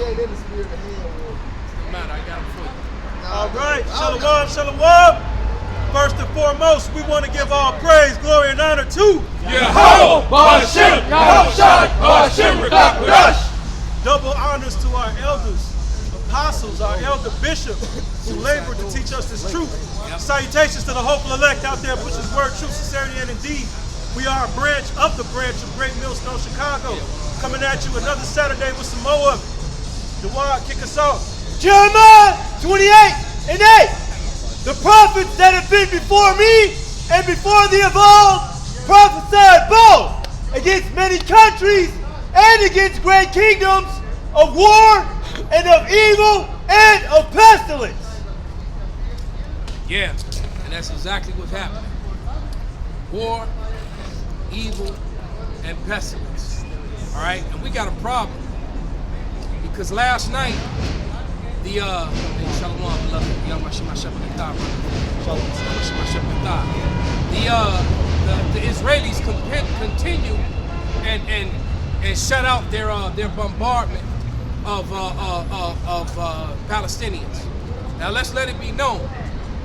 ain't in the spirit of hell. No matter, I got it for you. All right, shalom, shalom. First and foremost, we want to give all praise, glory, and honor to Yahweh, Ba'ashem, Yahushai, Ba'ashem, Rakakudash. Double honors to our elders, apostles, our elder bishops, who labored to teach us this truth. Salutations to the hopeful elect out there, which is word, truth, sincerity, and indeed. We are a branch of the branch of Great Millstone, Chicago. Coming at you another Saturday with some more of it. Dawad, kick us off. Jeremiah 28 and 8. The prophets that have been before me and before thee of old prophesied both against many countries and against great kingdoms of war and of evil and of pestilence. Yeah, and that's exactly what's happening. War, evil, and pestilence. All right, and we got a problem because last night the Israelis continue and shut out their bombardment of Palestinians. Now let's let it be known,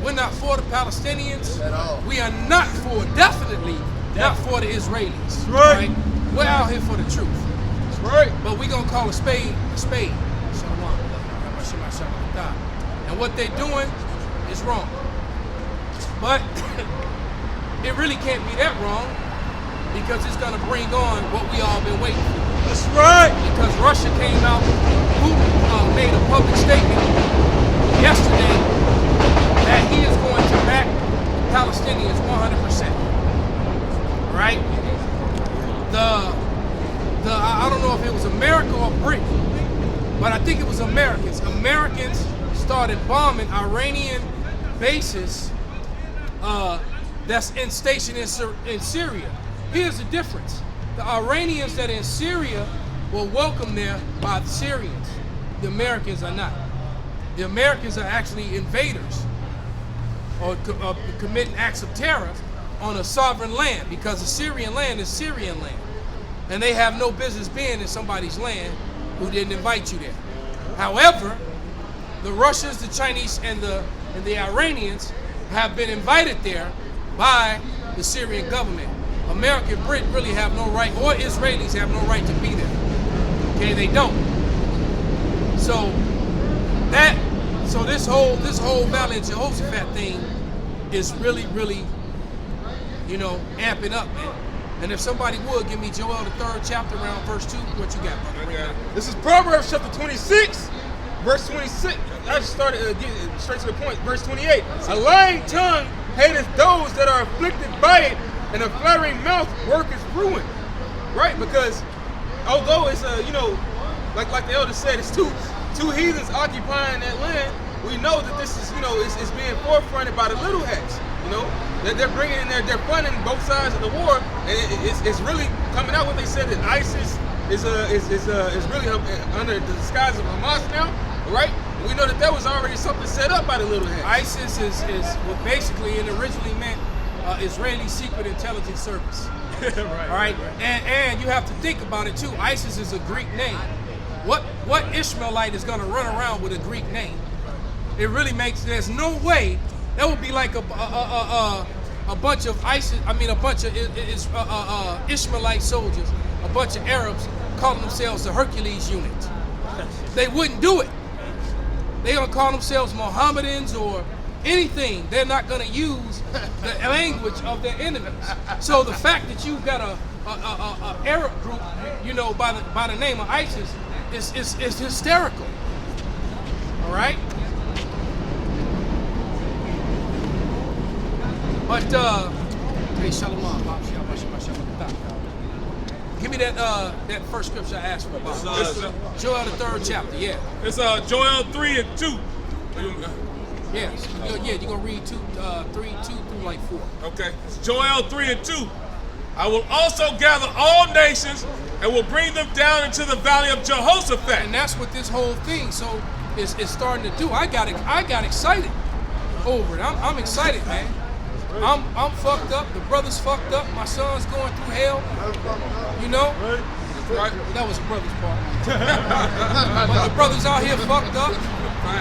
we're not for the Palestinians at all. We are not for, definitely not for the Israelis. That's right. We're out here for the truth. That's right. But we're gonna call a spade a spade. And what they're doing is wrong. But it really can't be that wrong because it's gonna bring on what we all been waiting for. That's right. Because Russia came out, Putin made a public statement yesterday that he is going to back Palestinians 100%. Right? I don't know if it was America or Britain, but I think it was Americans. Americans started bombing Iranian bases that's stationed in Syria. Here's the difference. The Iranians that are in Syria were welcomed there by the Syrians. The Americans are not. The Americans are actually invaders or committing acts of terror on a sovereign land because the Syrian land is Syrian land. And they have no business being in somebody's land who didn't invite you there. However, the Russians, the Chinese, and the Iranians have been invited there by the Syrian government. America and Britain really have no right, or Israelis have no right to be there. Okay, they don't. So this whole Valley of Jehoshaphat thing is really, amping up, man. And if somebody would give me Joel the 3rd chapter around verse 2, what you got, brother? This is Proverbs chapter 26, verse 26. I just started getting straight to the point. Verse 28. A lying tongue hateth those that are afflicted by it, and a flattering mouth worketh ruin. Right? Because although it's like the elder said, it's two heathens occupying that land. We know that this is it's being forefronted by the little hats. They're bringing in they're funding both sides of the war, and it's really coming out what they said that ISIS is really under the disguise of Hamas now, right? We know that was already something set up by the little hats. ISIS is what basically it originally meant Israeli Secret Intelligence Service. Right. All right, and you have to think about it too. ISIS is a Greek name. What Ishmaelite is going to run around with a Greek name? It really there's no way. That would be like a bunch of Ishmaelite soldiers, a bunch of Arabs calling themselves the Hercules unit. They wouldn't do it. They're gonna call themselves Mohammedans or anything. They're not gonna use the language of their enemies. So the fact that you've got a Arab group, by the name of ISIS, is hysterical. All right. But hey, shalom. Give me that first scripture I asked for about. Joel the 3rd chapter, yeah. It's Joel 3 and 2. Yes, you're gonna read 3, 2 through like 4. Okay. It's Joel 3 and 2. I will also gather all nations and will bring them down into the valley of Jehoshaphat. And that's what this whole thing is starting to do. I got excited over it. I'm excited, man. I'm fucked up. The brother's fucked up. My son's going through hell. Right. That was a brother's part. But the brothers out here fucked up.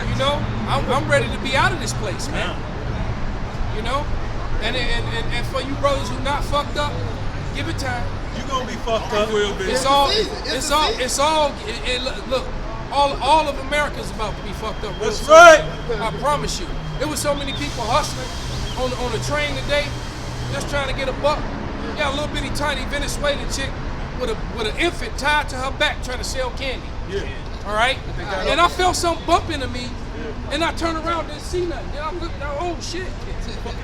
You know, I'm ready to be out of this place, man. You know, and for you brothers who not fucked up, give it time. You gonna be fucked up. Will be. Look, all of America's about to be fucked up. That's right. I promise you. There was so many people hustling on the train today, just trying to get a buck. Got a little bitty tiny Venezuelan chick with an infant tied to her back trying to sell candy. Yeah. All right? And I felt something bump into me, and I turned around and didn't see nothing. Then I'm looking down, oh shit.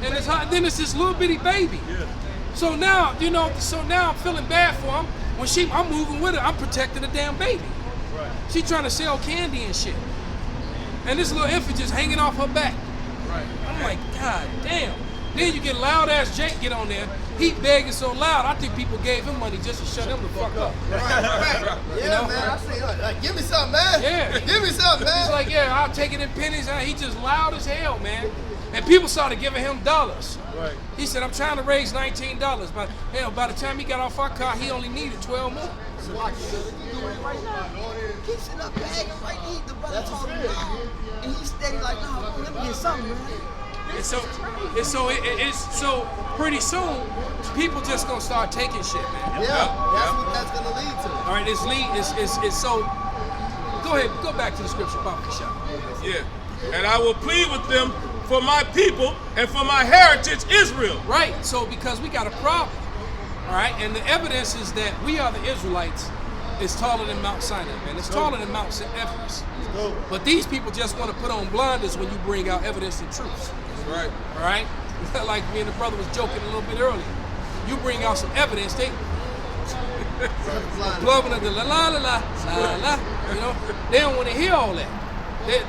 And it's hot. Then it's this little bitty baby. Yeah. So now, you know, I'm feeling bad for him. When I'm moving with her, I'm protecting the damn baby. Right. She trying to sell candy and shit. And this little infant just hanging off her back. Right. I'm like, God damn. Then you get loud ass Jake get on there. He begging so loud, I think people gave him money just to shut him the fuck up. Right. Yeah, You know? man. I say, like, give me something, man. Yeah. Give me something, man. He's like, yeah, I'll take it in pennies. And he just loud as hell, man. And people started giving him dollars. Right. He said, I'm trying to raise $19. But hell, by the time he got off our car, he only needed 12 more. Keep sitting up begging right here. The brother told him no. And he's steady like, no, let me get something, man. And so pretty soon, people just gonna start taking shit, man. Yeah, that's what that's gonna lead to. All right, it's so. Go ahead, go back to the scripture, Prophet Shop. Yeah. And I will plead with them for my people and for my heritage, Israel. Right. So because we got a problem, all right, and the evidence is that we are the Israelites. It's taller than Mount Sinai, man. It's taller than Mount Everest. But these people just want to put on blinders when you bring out evidence and truth. Right. All right? Like me and the brother was joking a little bit earlier. You bring out some evidence, they blubbing at the la la la la la la. You know, they don't want to hear all that.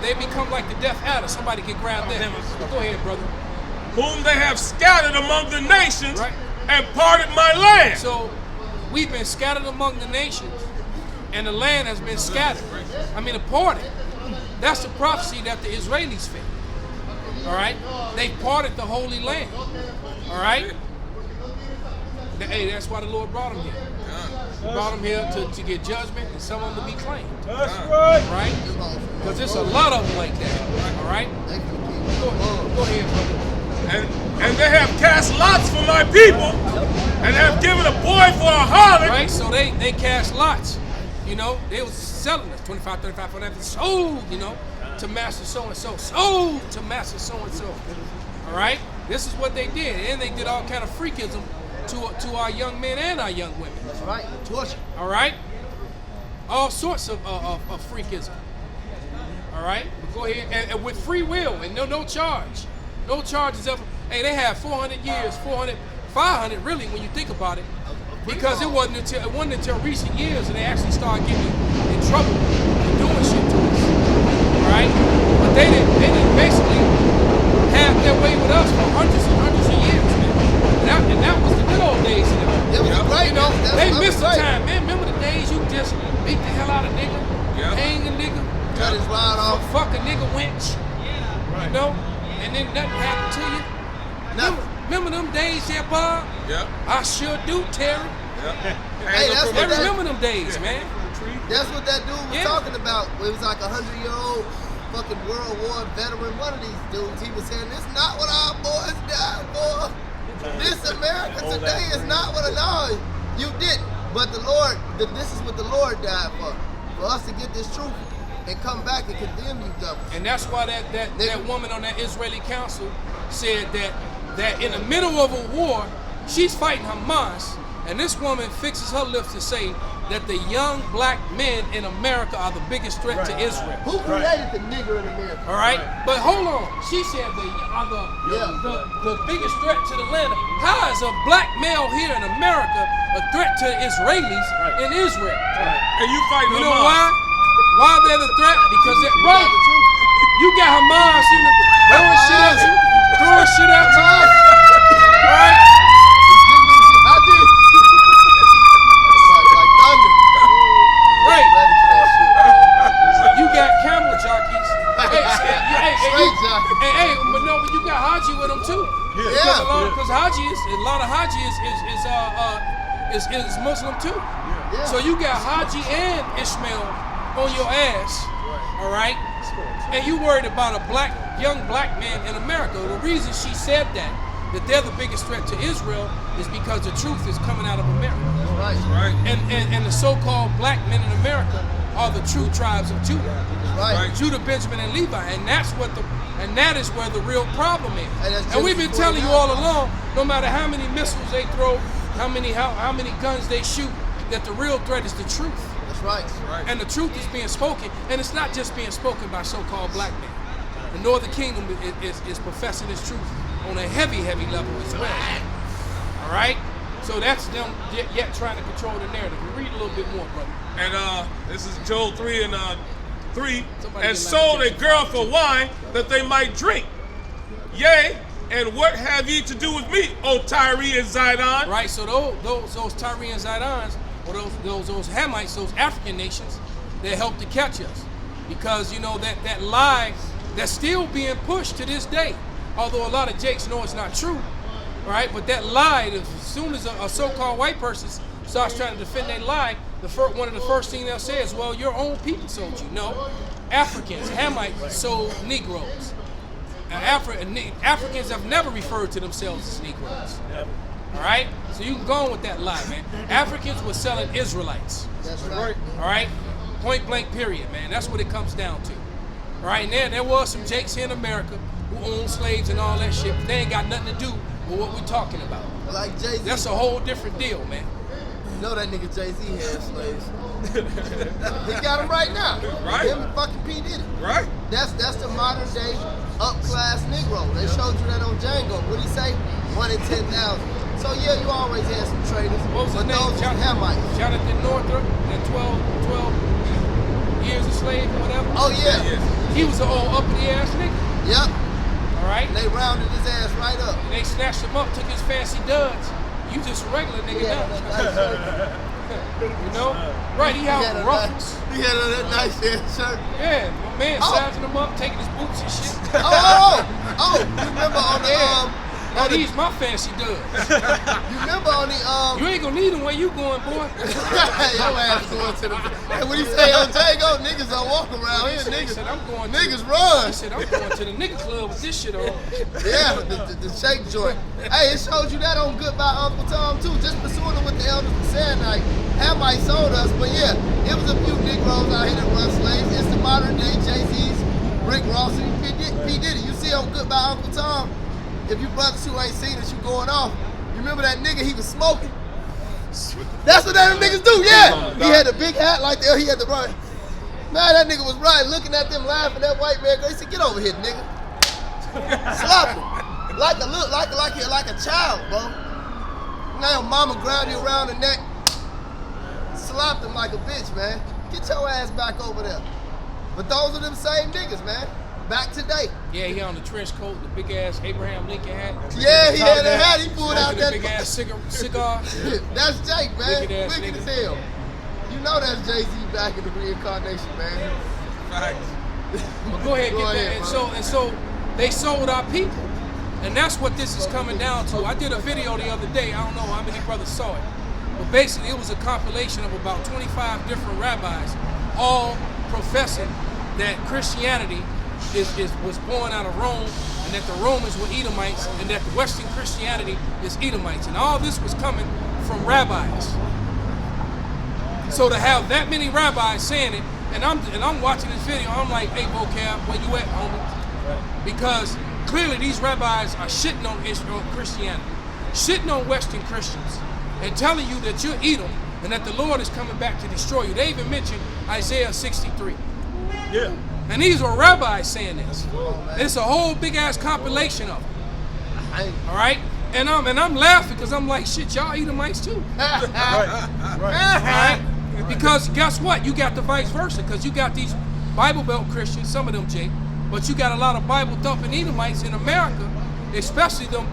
They become like the deaf adder. Somebody can grab them. Go ahead, brother. Whom they have scattered among the nations Right. and parted my land. So we've been scattered among the nations, and the land has been scattered. I mean, parted. That's the prophecy that the Israelis fit. All right? They parted the Holy Land. All right? Hey, that's why the Lord brought them here. He brought them here to get judgment and some of them to be claimed. That's right. Right? Because there's a lot of them like that. All right? Go ahead, brother. And they have cast lots for my people and have given a boy for a harlot. Right? So they cast lots. You know, they was selling us 25, 35 for that. Sold, you know, to master so-and-so. Sold to master so-and-so. All right? This is what they did. And they did all kind of freakism to our young men and our young women. That's right. Torture. All right? All sorts of freakism. All right? But go ahead. And with free will and no charge. No charges ever. Hey, they had 400 years, 500 really when you think about it. Because it wasn't until recent years that they actually started getting in trouble for doing shit to us. All right? But they didn't basically have their way with us for hundreds and hundreds of years, man. And that was the good old days of them. It was great, You know, man. they missed the time, man. Remember the days you just beat the hell out of nigga, hang a nigga, Cut his rod off. fuck a nigga winch, you know, and then nothing happened to you. Nothing. Remember them days, yeah, Bob? Yeah. I sure do, Terry. Hey, that's I what that, remember them days, man. that's what that dude was Yeah. talking about. It was like a 100-year-old fucking World War veteran. One of these dudes, he was saying, "This not what our boys died for. This America today is not what." No, you didn't. But the Lord, this is what the Lord died for us to get this truth and come back and condemn you devils. And that's why that woman on that Israeli council said that in the middle of a war, she's fighting Hamas, and this woman fixes her lips to say that the young black men in America are the biggest threat to Israel. Who created the nigger in America? All right, but hold on. She said they are the biggest threat to the land. How is a black male here in America a threat to Israelis in Israel? And you fighting You know Hamas. why? Why they're the threat? Because they're right. You got Hamas in the throwing shit at you, right? I did. Like thunder. Right. Ready for that shit. You got camel jockeys. Straight jockey. Hey, but no, but you got Haji with them too. Yeah. Because Haji is a lot of Haji is Muslim too. Yeah. So you got Haji and Ishmael on your ass, all right? And you worried about a young black man in America. The reason she said that they're the biggest threat to Israel is because the truth is coming out of America. Right. And the so-called black men in America are the true tribes of Judah. Right. Judah, Benjamin, and Levi, and that is where the real problem is. And And we've been telling you all along, no matter how many missiles they throw, how many guns they shoot, that the real threat is the truth. That's right. And the truth is being spoken, and it's not just being spoken by so-called black men. The Northern Kingdom is professing this truth on a heavy level as well. All right? So that's them yet trying to control the narrative. Read a little bit more, brother. And this is Joel 3 and 3. Somebody And get sold like a girl for wine that they might drink. Yea, and what have ye to do with me, O Tyre and Zidon? Right, so those Tyre and Zidons, or those Hamites, those African nations, that helped to catch us. Because, you know, that lie that's still being pushed to this day. Although a lot of jakes know it's not true, right? But that lie, as soon as a so-called white person starts trying to defend that lie, one of the first things they'll say is, well, your own people sold you. No, Africans, Hamites sold Negroes. Africans have never referred to themselves as Negroes. All right? So you can go on with that lie, man. Africans were selling Israelites. That's right. All right? Point blank period, man. That's what it comes down to. All right? And there was some jakes here in America who own slaves and all that shit, but they ain't got nothing to do with what we're talking about. Like Jay-Z. That's a whole different deal, man. You know that nigga Jay-Z had slaves. He got them right now. Right. Him and fucking P. Diddy. Right? That's the modern day upclass Negro. They showed you that on Django. What'd he say? 1 in 10,000. So yeah, you always had some traders. What was his but name? those were Hamites. Jonathan Northrop, that 12 years a slave or whatever. Oh yeah. He was an old uppity ass nigga. Yep. All right? And they rounded his ass right up. And they snatched him up, took his fancy duds. You just a regular nigga Yeah, now. You know? Right, he out with ruffles. He had on that nice ass shirt. Yeah, my man sizing him up, taking his boots and shit. Oh, you remember on the Now these my fancy duds. you remember on the You ain't gonna need them where you going, boy. your ass going to the hey, what he say on Django, niggas don't walk around here, He niggas. said, I'm going Niggas He run. said, I'm going to the nigga club with this shit on. Yeah, the shake joint. Hey, it showed you that on Goodbye Uncle Tom too. Just pursuing it with the elders were saying like Hamite sold us, but yeah, it was a few Negroes out here that run slaves. It's the modern day Jay-Z's, Rick Ross, and P. Diddy. You see on Goodbye Uncle Tom, if you brothers who ain't seen it, you going off. You remember that nigga, he was smoking? That's what them niggas do, yeah. He had a big hat like that, he had the right. Man, that nigga was right, looking at them laughing, that white man, he said, get over here, nigga. Slap him. Like a child, bro. Now mama grabbed you around the neck, slapped him like a bitch, man. Get your ass back over there. But those are them same niggas, man. Back today. Yeah, he on the trench coat, the big ass Abraham Lincoln hat. Yeah, he had that hat. He pulled out Smoking that a big ass cigar. That's Jake, man. Wicked ass Wicked nigga. as hell. You know that's Jay-Z back in the reincarnation, man. Right. But go ahead, Go get ahead, that. And so they sold our people. And that's what this is coming down to. I did a video the other day. I don't know how many brothers saw it. But basically it was a compilation of about 25 different rabbis, all professing that Christianity was born out of Rome, and that the Romans were Edomites, and that the Western Christianity is Edomites. And all this was coming from rabbis. So to have that many rabbis saying it, and I'm watching this video, I'm like, hey vocab, where you at, homie? Because clearly these rabbis are shitting on Israel Christianity, shitting on Western Christians, and telling you that you're Edom, and that the Lord is coming back to destroy you. They even mentioned Isaiah 63. Yeah. And these are rabbis saying this. It's a whole big ass compilation of them. All right? And I'm laughing because I'm like, shit, y'all Edomites too. Right. All right? Because guess what? You got the vice versa, because you got these Bible Belt Christians, some of them, Jake, but you got a lot of Bible thumping Edomites in America, especially them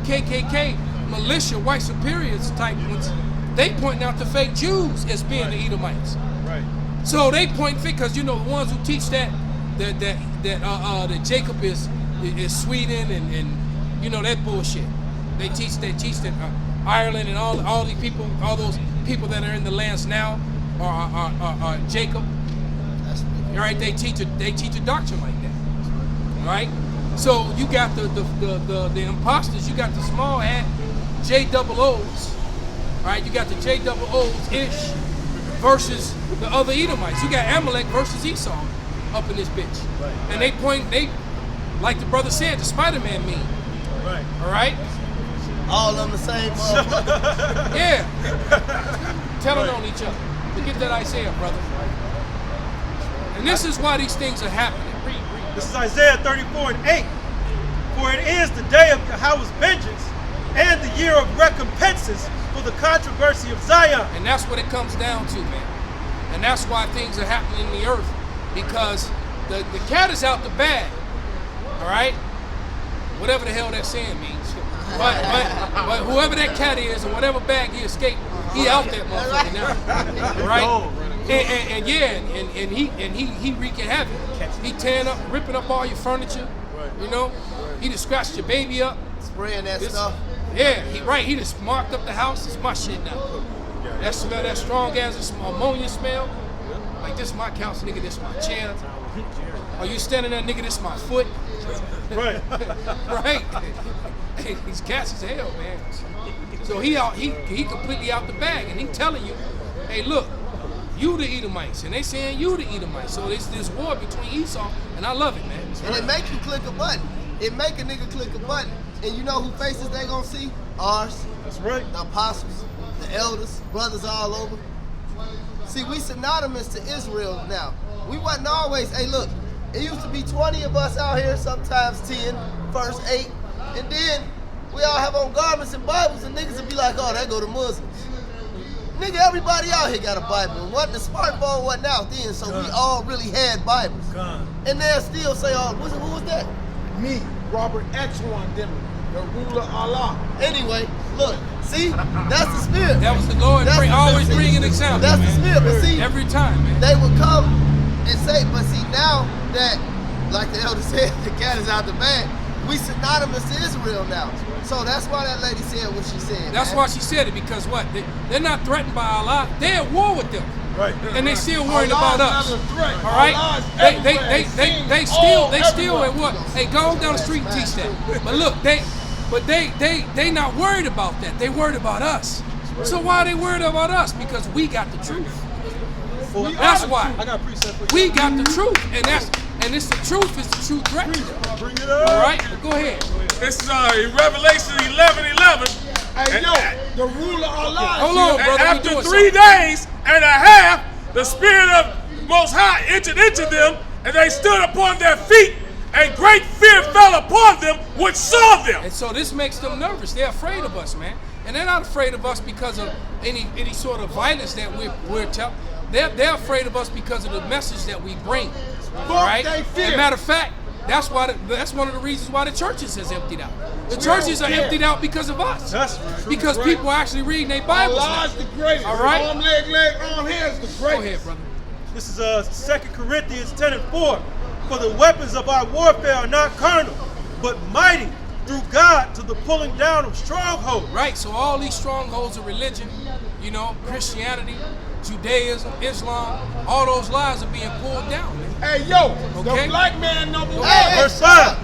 KKK militia, white superiors type ones. They pointing out the fake Jews as being the Edomites. Right. So they point because you know the ones who teach that Jacob is Sweden and you know that bullshit. They teach that Ireland and all these people, all those people that are in the lands now are Jacob. All right, they teach a doctrine like that. All right, so you got the imposters. You got the small hat JOOs. All right, you got the JOOs ish versus the other Edomites. You got Amalek versus Esau up in this bitch, and they like the brother said, the Spider-Man meme. Right. All right. All of them the same motherfucker. Yeah. Telling on each other. Forget that Isaiah, brother. And this is why these things are happening. Read. This is Isaiah 34:8. For it is the day of Yahweh's vengeance and the year of recompenses for the controversy of Zion. And that's what it comes down to, man. And that's why things are happening in the earth. Because the cat is out the bag. All right? Whatever the hell that saying means. But whoever that cat is, or whatever bag he escaped, he out that motherfucker now. Right? And he wreaking havoc. He tearing up, ripping up all your furniture. You know? He just scratched your baby up. Spraying that stuff. Yeah, he just marked up the house. It's my shit now. That smell, that strong ass ammonia smell. Like, this my couch, nigga, this my chair. Are you standing there, nigga, this my foot? Right. Right. Hey, these cats is hell, man. So he completely out the bag, and he telling you, hey, look, you the Edomites, and they saying you the Edomites. So it's this war between Esau, and I love it, man. And it make you click a button. It make a nigga click a button. And you know who faces they gonna see? Ours. That's right. The apostles, the elders, brothers all over. See, we synonymous to Israel now. We wasn't always, hey look, it used to be 20 of us out here, sometimes 10, first 8. And then we all have on garments and Bibles, and niggas would be like, oh, that go to Muslims. Nigga, everybody out here got a Bible. And what the smartphone wasn't out then, so we all really had Bibles. And they'll still say, oh, who was that? Me, Robert X1 Dimmer, the ruler Allah. Anyway, look, see, that's the spirit. That was the Lord. Always bring an example. That's man. the spirit. But see, every time, man. They would come and say, but see, now that, like the elder said, the cat is out the bag, we synonymous to Israel now. So that's why that lady said what she said. That's why she said it, because what? They're not threatened by Allah. They're at war with them. Right. And they still worried about us. All right? They still at what? Hey, go down the street and teach that. But look, they not worried about that. They worried about us. So why are they worried about us? Because we got the truth. That's why. I got a precept for you. We got the truth, and it's the truth is the true threat. Bring it up. All right? Go ahead. This is in Revelation 11:11. Hey, yo, the ruler Allah. Hold on, brother. After 3 days and a half, the Spirit of Most High entered into them, and they stood upon their feet, and great fear fell upon them which saw them. And so this makes them nervous. They're afraid of us, man. And they're not afraid of us because of any sort of violence that we're telling. They're afraid of us because of the message that we bring. All right? As a matter of fact, that's one of the reasons why the churches has emptied out. The churches are emptied out because of us. That's right. Because people are actually reading their Bibles. Allah's the greatest. All right? Arm, leg, arm, hands the greatest. Go ahead, brother. This is 2 Corinthians 10:4. For the weapons of our warfare are not carnal, but mighty through God to the pulling down of strongholds. Right, so all these strongholds of religion, you know, Christianity, Judaism, Islam, all those lies are being pulled down, man. Hey, yo, Okay. the black man number one. Verse 5,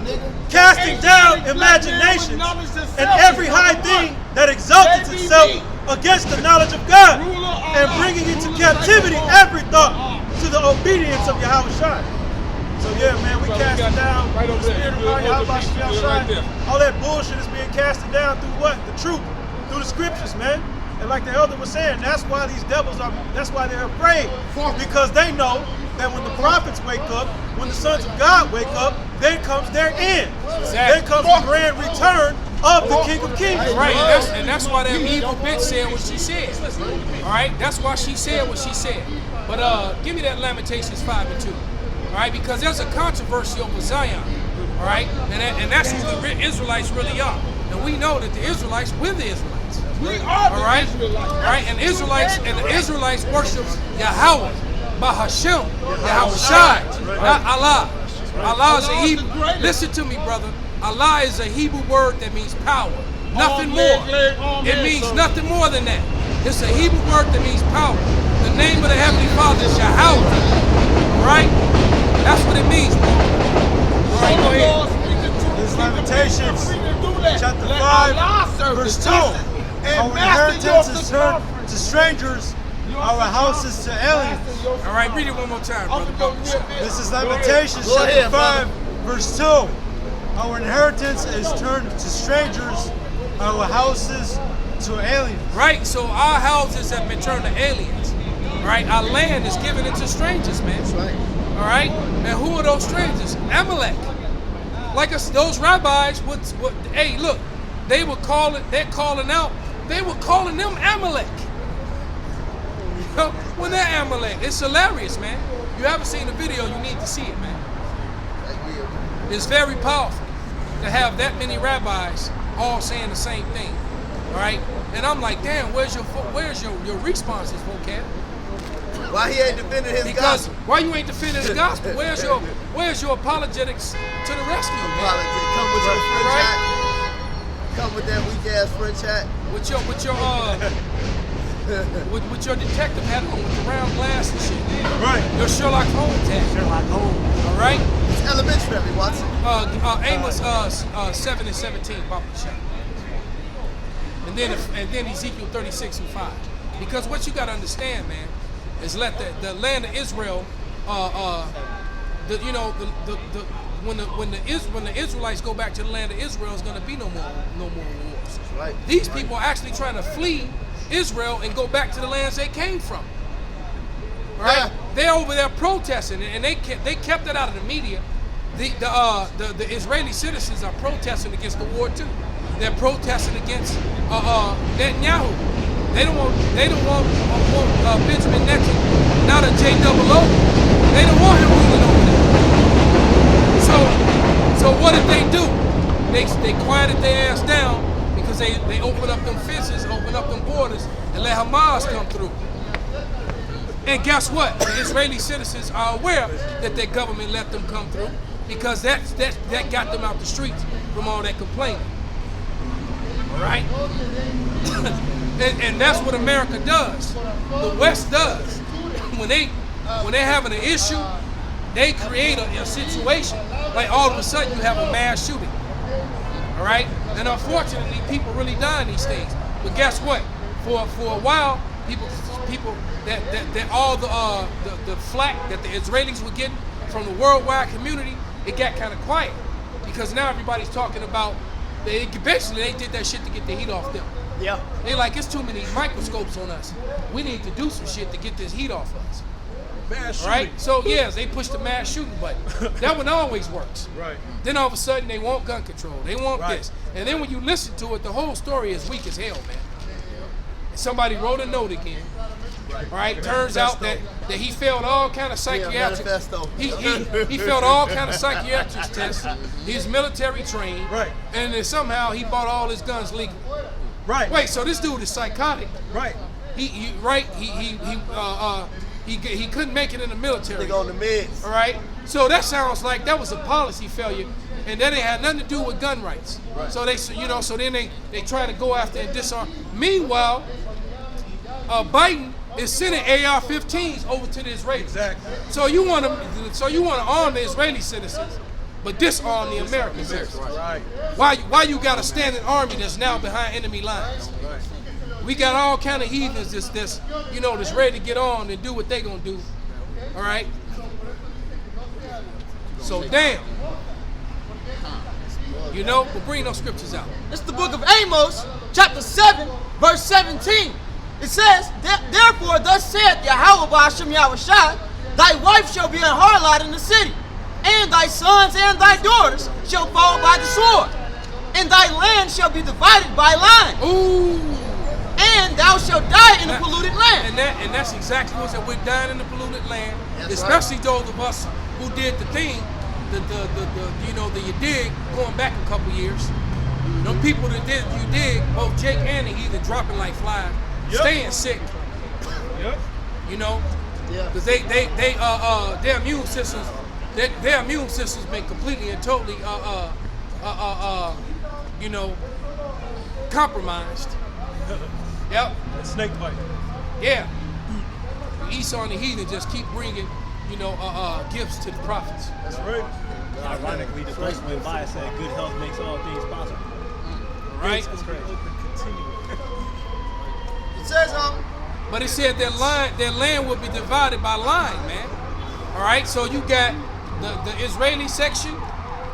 casting down imaginations and every high thing that exalted itself against the knowledge of God, and bringing into captivity every thought to the obedience of Yahushua. So yeah, man, we casting down Right over the there. spirit of Right Yahushua. there. All that bullshit is being casted down through what? The truth, through the scriptures, man. And like the elder was saying, that's why these devils that's why they're afraid. Because they know that when the prophets wake up, when the sons of God wake up, then comes their end. Then comes the grand return of the King of Kings. Right, and that's why that evil bitch said what she said. All right, that's why she said what she said. But give me that Lamentations 5:2. All right, because there's a controversy over Zion. All right, and that's who the Israelites really are. And we know that the Israelites, we're the Israelites. We are the All right, Israelites. all right, and the Israelites worship Yahweh, Bahashem, Yahushai, not Allah. Allah is a Hebrew. Listen to me, brother. Allah is a Hebrew word that means power. Nothing more. It means nothing more than that. It's a Hebrew word that means power. The name of the Heavenly Father is Jehoshaphat. Right? That's what it means, bro. All right, go ahead. This Lamentations, chapter 5, verse 2. Our inheritance is turned to strangers, our houses to aliens. All right, read it one more time, brother. This is Lamentations, chapter 5, verse 2. Our inheritance is turned to strangers, our houses to aliens. Right, so our houses have been turned to aliens. Right, our land is given into strangers, man. That's right. All right, and who are those strangers? Amalek. Like us, those rabbis would, hey, look, they were calling them Amalek. You know, when they're Amalek, it's hilarious, man. You haven't seen the video, you need to see it, man. It's very powerful to have that many rabbis all saying the same thing, all right? And I'm like, damn, where's your responses, vocab? Why he ain't defending his Because gospel? why you ain't defending the gospel? Where's your apologetics to the rescue, man? Politics. Come with your French hat. Come with that weak ass French hat. With your detective hat on with the round glass and shit. Right. Your Sherlock Holmes hat. Sherlock Holmes. All right. It's elementary, Watson. Amos 7 and 17, Papa Shah. And then Ezekiel 36 and 5. Because what you got to understand, man, is let the land of Israel, when the Israelites go back to the land of Israel, is going to be no more wars. Right. These people are actually trying to flee Israel and go back to the lands they came from. Right? Yeah. They're over there protesting, and they kept it out of the media. The Israeli citizens are protesting against the war too. They're protesting against Netanyahu. They don't want Benjamin Netanyahu, not a JOO. They don't want him ruling over them. So what did they do? They quieted their ass down because they opened up them fences, opened up them borders, and let Hamas come through. And guess what? The Israeli citizens are aware that their government let them come through because that got them out the streets from all that complaining. All right? and that's what America does. The West does. When they having an issue, they create a situation. Like all of a sudden you have a mass shooting. All right? And unfortunately, people really die in these things. But guess what? For a while, people that all the flack that the Israelis were getting from the worldwide community, it got kind of quiet because now everybody's talking about they did that shit to get the heat off them. Yeah. They like it's too many microscopes on us. We need to do some shit to get this heat off us. Mass shooting. Right? So yes, they pushed the mass shooting button. That one always works. Right. Then all of a sudden they want gun control. They want Right. this. And then when you listen to it, the whole story is weak as hell, man. Somebody wrote a note again. All right, turns out that he failed all kind of psychiatric. manifesto. He failed all kind of psychiatric tests. He's military trained. Right. And then somehow he bought all his guns legal. Right. Wait, so this dude is psychotic. Right. He couldn't make it in the military. They go on the meds. All right. So that sounds like that was a policy failure, and that ain't had nothing to do with gun rights. Right. So then they try to go after and disarm. Meanwhile, Biden is sending AR-15s over to the Israelis. Exactly. So you want to arm the Israeli citizens, but disarm the American citizens. Right. Why you got a standing army that's now behind enemy lines? Right. We got all kind of heathens that's ready to get on and do what they gonna do. All right. So damn. But bring those scriptures out. It's the book of Amos, chapter 7, verse 17. It says, therefore thus saith Yahweh Ba'ashem Yahushai, thy wife shall be an harlot in the city, and thy sons and thy daughters shall fall by the sword, and thy land shall be divided by line. Ooh. And thou shalt die in the polluted land. And that's exactly what we're dying in the polluted land. That's especially right. Those of us who did the thing, the you dig going back a couple years. Them people that did you dig, both Jake and the heathen dropping like flies, staying sick. Yep. Because their immune systems, their immune systems been completely and totally compromised. Yep. That snake bite. Yeah. Esau and the heathen just keep bringing, gifts to the prophets. That's right. Ironically, the verse went by and said, "Good health makes all things possible." Right? That's crazy. It says, But it said their land will be divided by line, man. All right, so you got the Israeli section,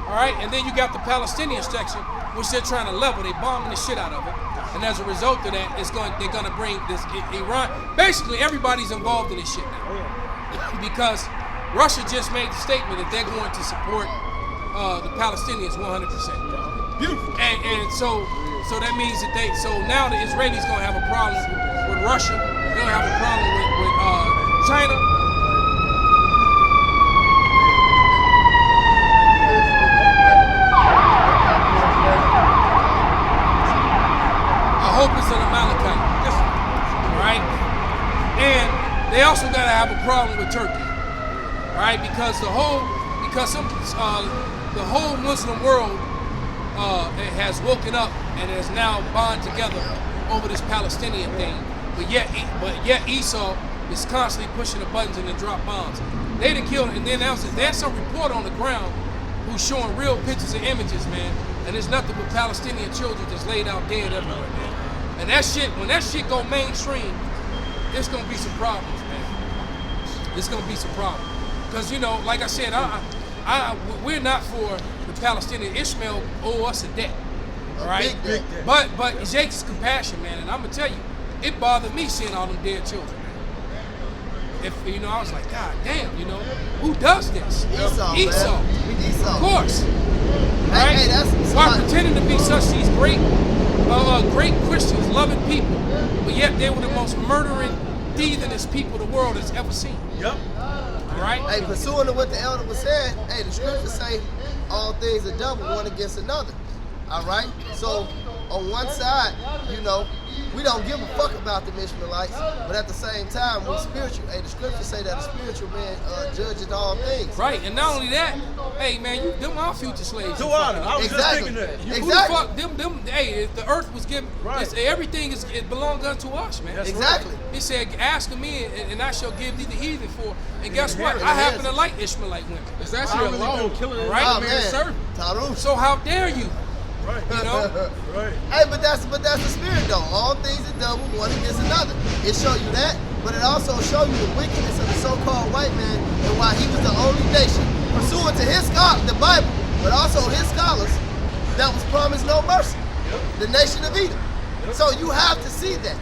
all right, and then you got the Palestinian section, which they're trying to level. They're bombing the shit out of it, and as a result of that, they're gonna bring this Iran. Basically, everybody's involved in this shit now, because Russia just made the statement that they're going to support the Palestinians 100%. Beautiful. And so that means that now the Israelis gonna have a problem with Russia. They're gonna have a problem with China. I hope it's an Amalekite. Right? And they also gotta have a problem with Turkey. Right? Because the whole Muslim world has woken up and has now bond together over this Palestinian thing. But yet Esau is constantly pushing the buttons and to drop bombs. They done killed, and then there's some report on the ground who's showing real pictures and images, man. And there's nothing but Palestinian children just laid out dead everywhere, man. And that shit, when that shit go mainstream, there's gonna be some problems, man. There's gonna be some problems. Because, like I said, we're not for the Palestinian. Ishmael owe us a debt, all right? Big debt. But Jake's compassion, man, and I'm gonna tell you, it bothered me seeing all them dead children, man. If I was like, God damn, who does this? Esau. Esau. Man. Esau. Of course. Hey, Right? that's While pretending to be such these great Christians, loving people, but yet they were the most murdering, heathenest people the world has ever seen. Yep. All right? Hey, pursuing to what the elder was saying, hey, the scriptures say all things are double, one against another. All right? So, on one side, we don't give a fuck about the Ishmaelites, but at the same time, we're spiritual. Hey, the scriptures say that a spiritual man judges all things. Right, and not only that, hey man, them our future slaves. To honor. I was just thinking that. Who the fuck, hey, if the earth was given, everything it belongs unto us, man. That's Exactly. He said, ask of me, and I shall give thee the heathen for. And guess what? I happen to like Ishmaelite women. It's actually a law on killing Right? Oh, man's servant. Tarush. So how dare you? Right. Right. Hey, but that's the spirit though. All things are double, one against another. It show you that, but it also show you the wickedness of the so-called white man and why he was the only nation, pursuant to his the Bible, but also his scholars, that was promised no mercy. The nation of Edom. So you have to see that.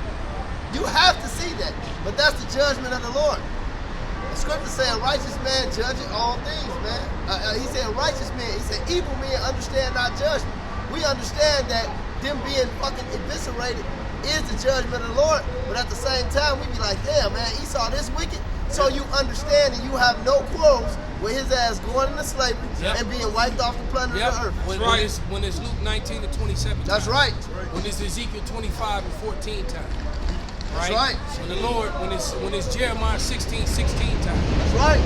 You have to see that. But that's the judgment of the Lord. The scripture say a righteous man judges all things, man. He said righteous men. He said evil men understand not judgment. We understand that them being fucking eviscerated is the judgment of the Lord, but at the same time, we be like, damn, man, Esau this wicked. So you understand and you have no quarrels with his ass going into slavery and being wiped off the planet of the earth. When it's Luke 19 to 27 That's time. right. When it's Ezekiel 25 and 14 time. That's right. When the Lord, when it's Jeremiah 16 time. That's right.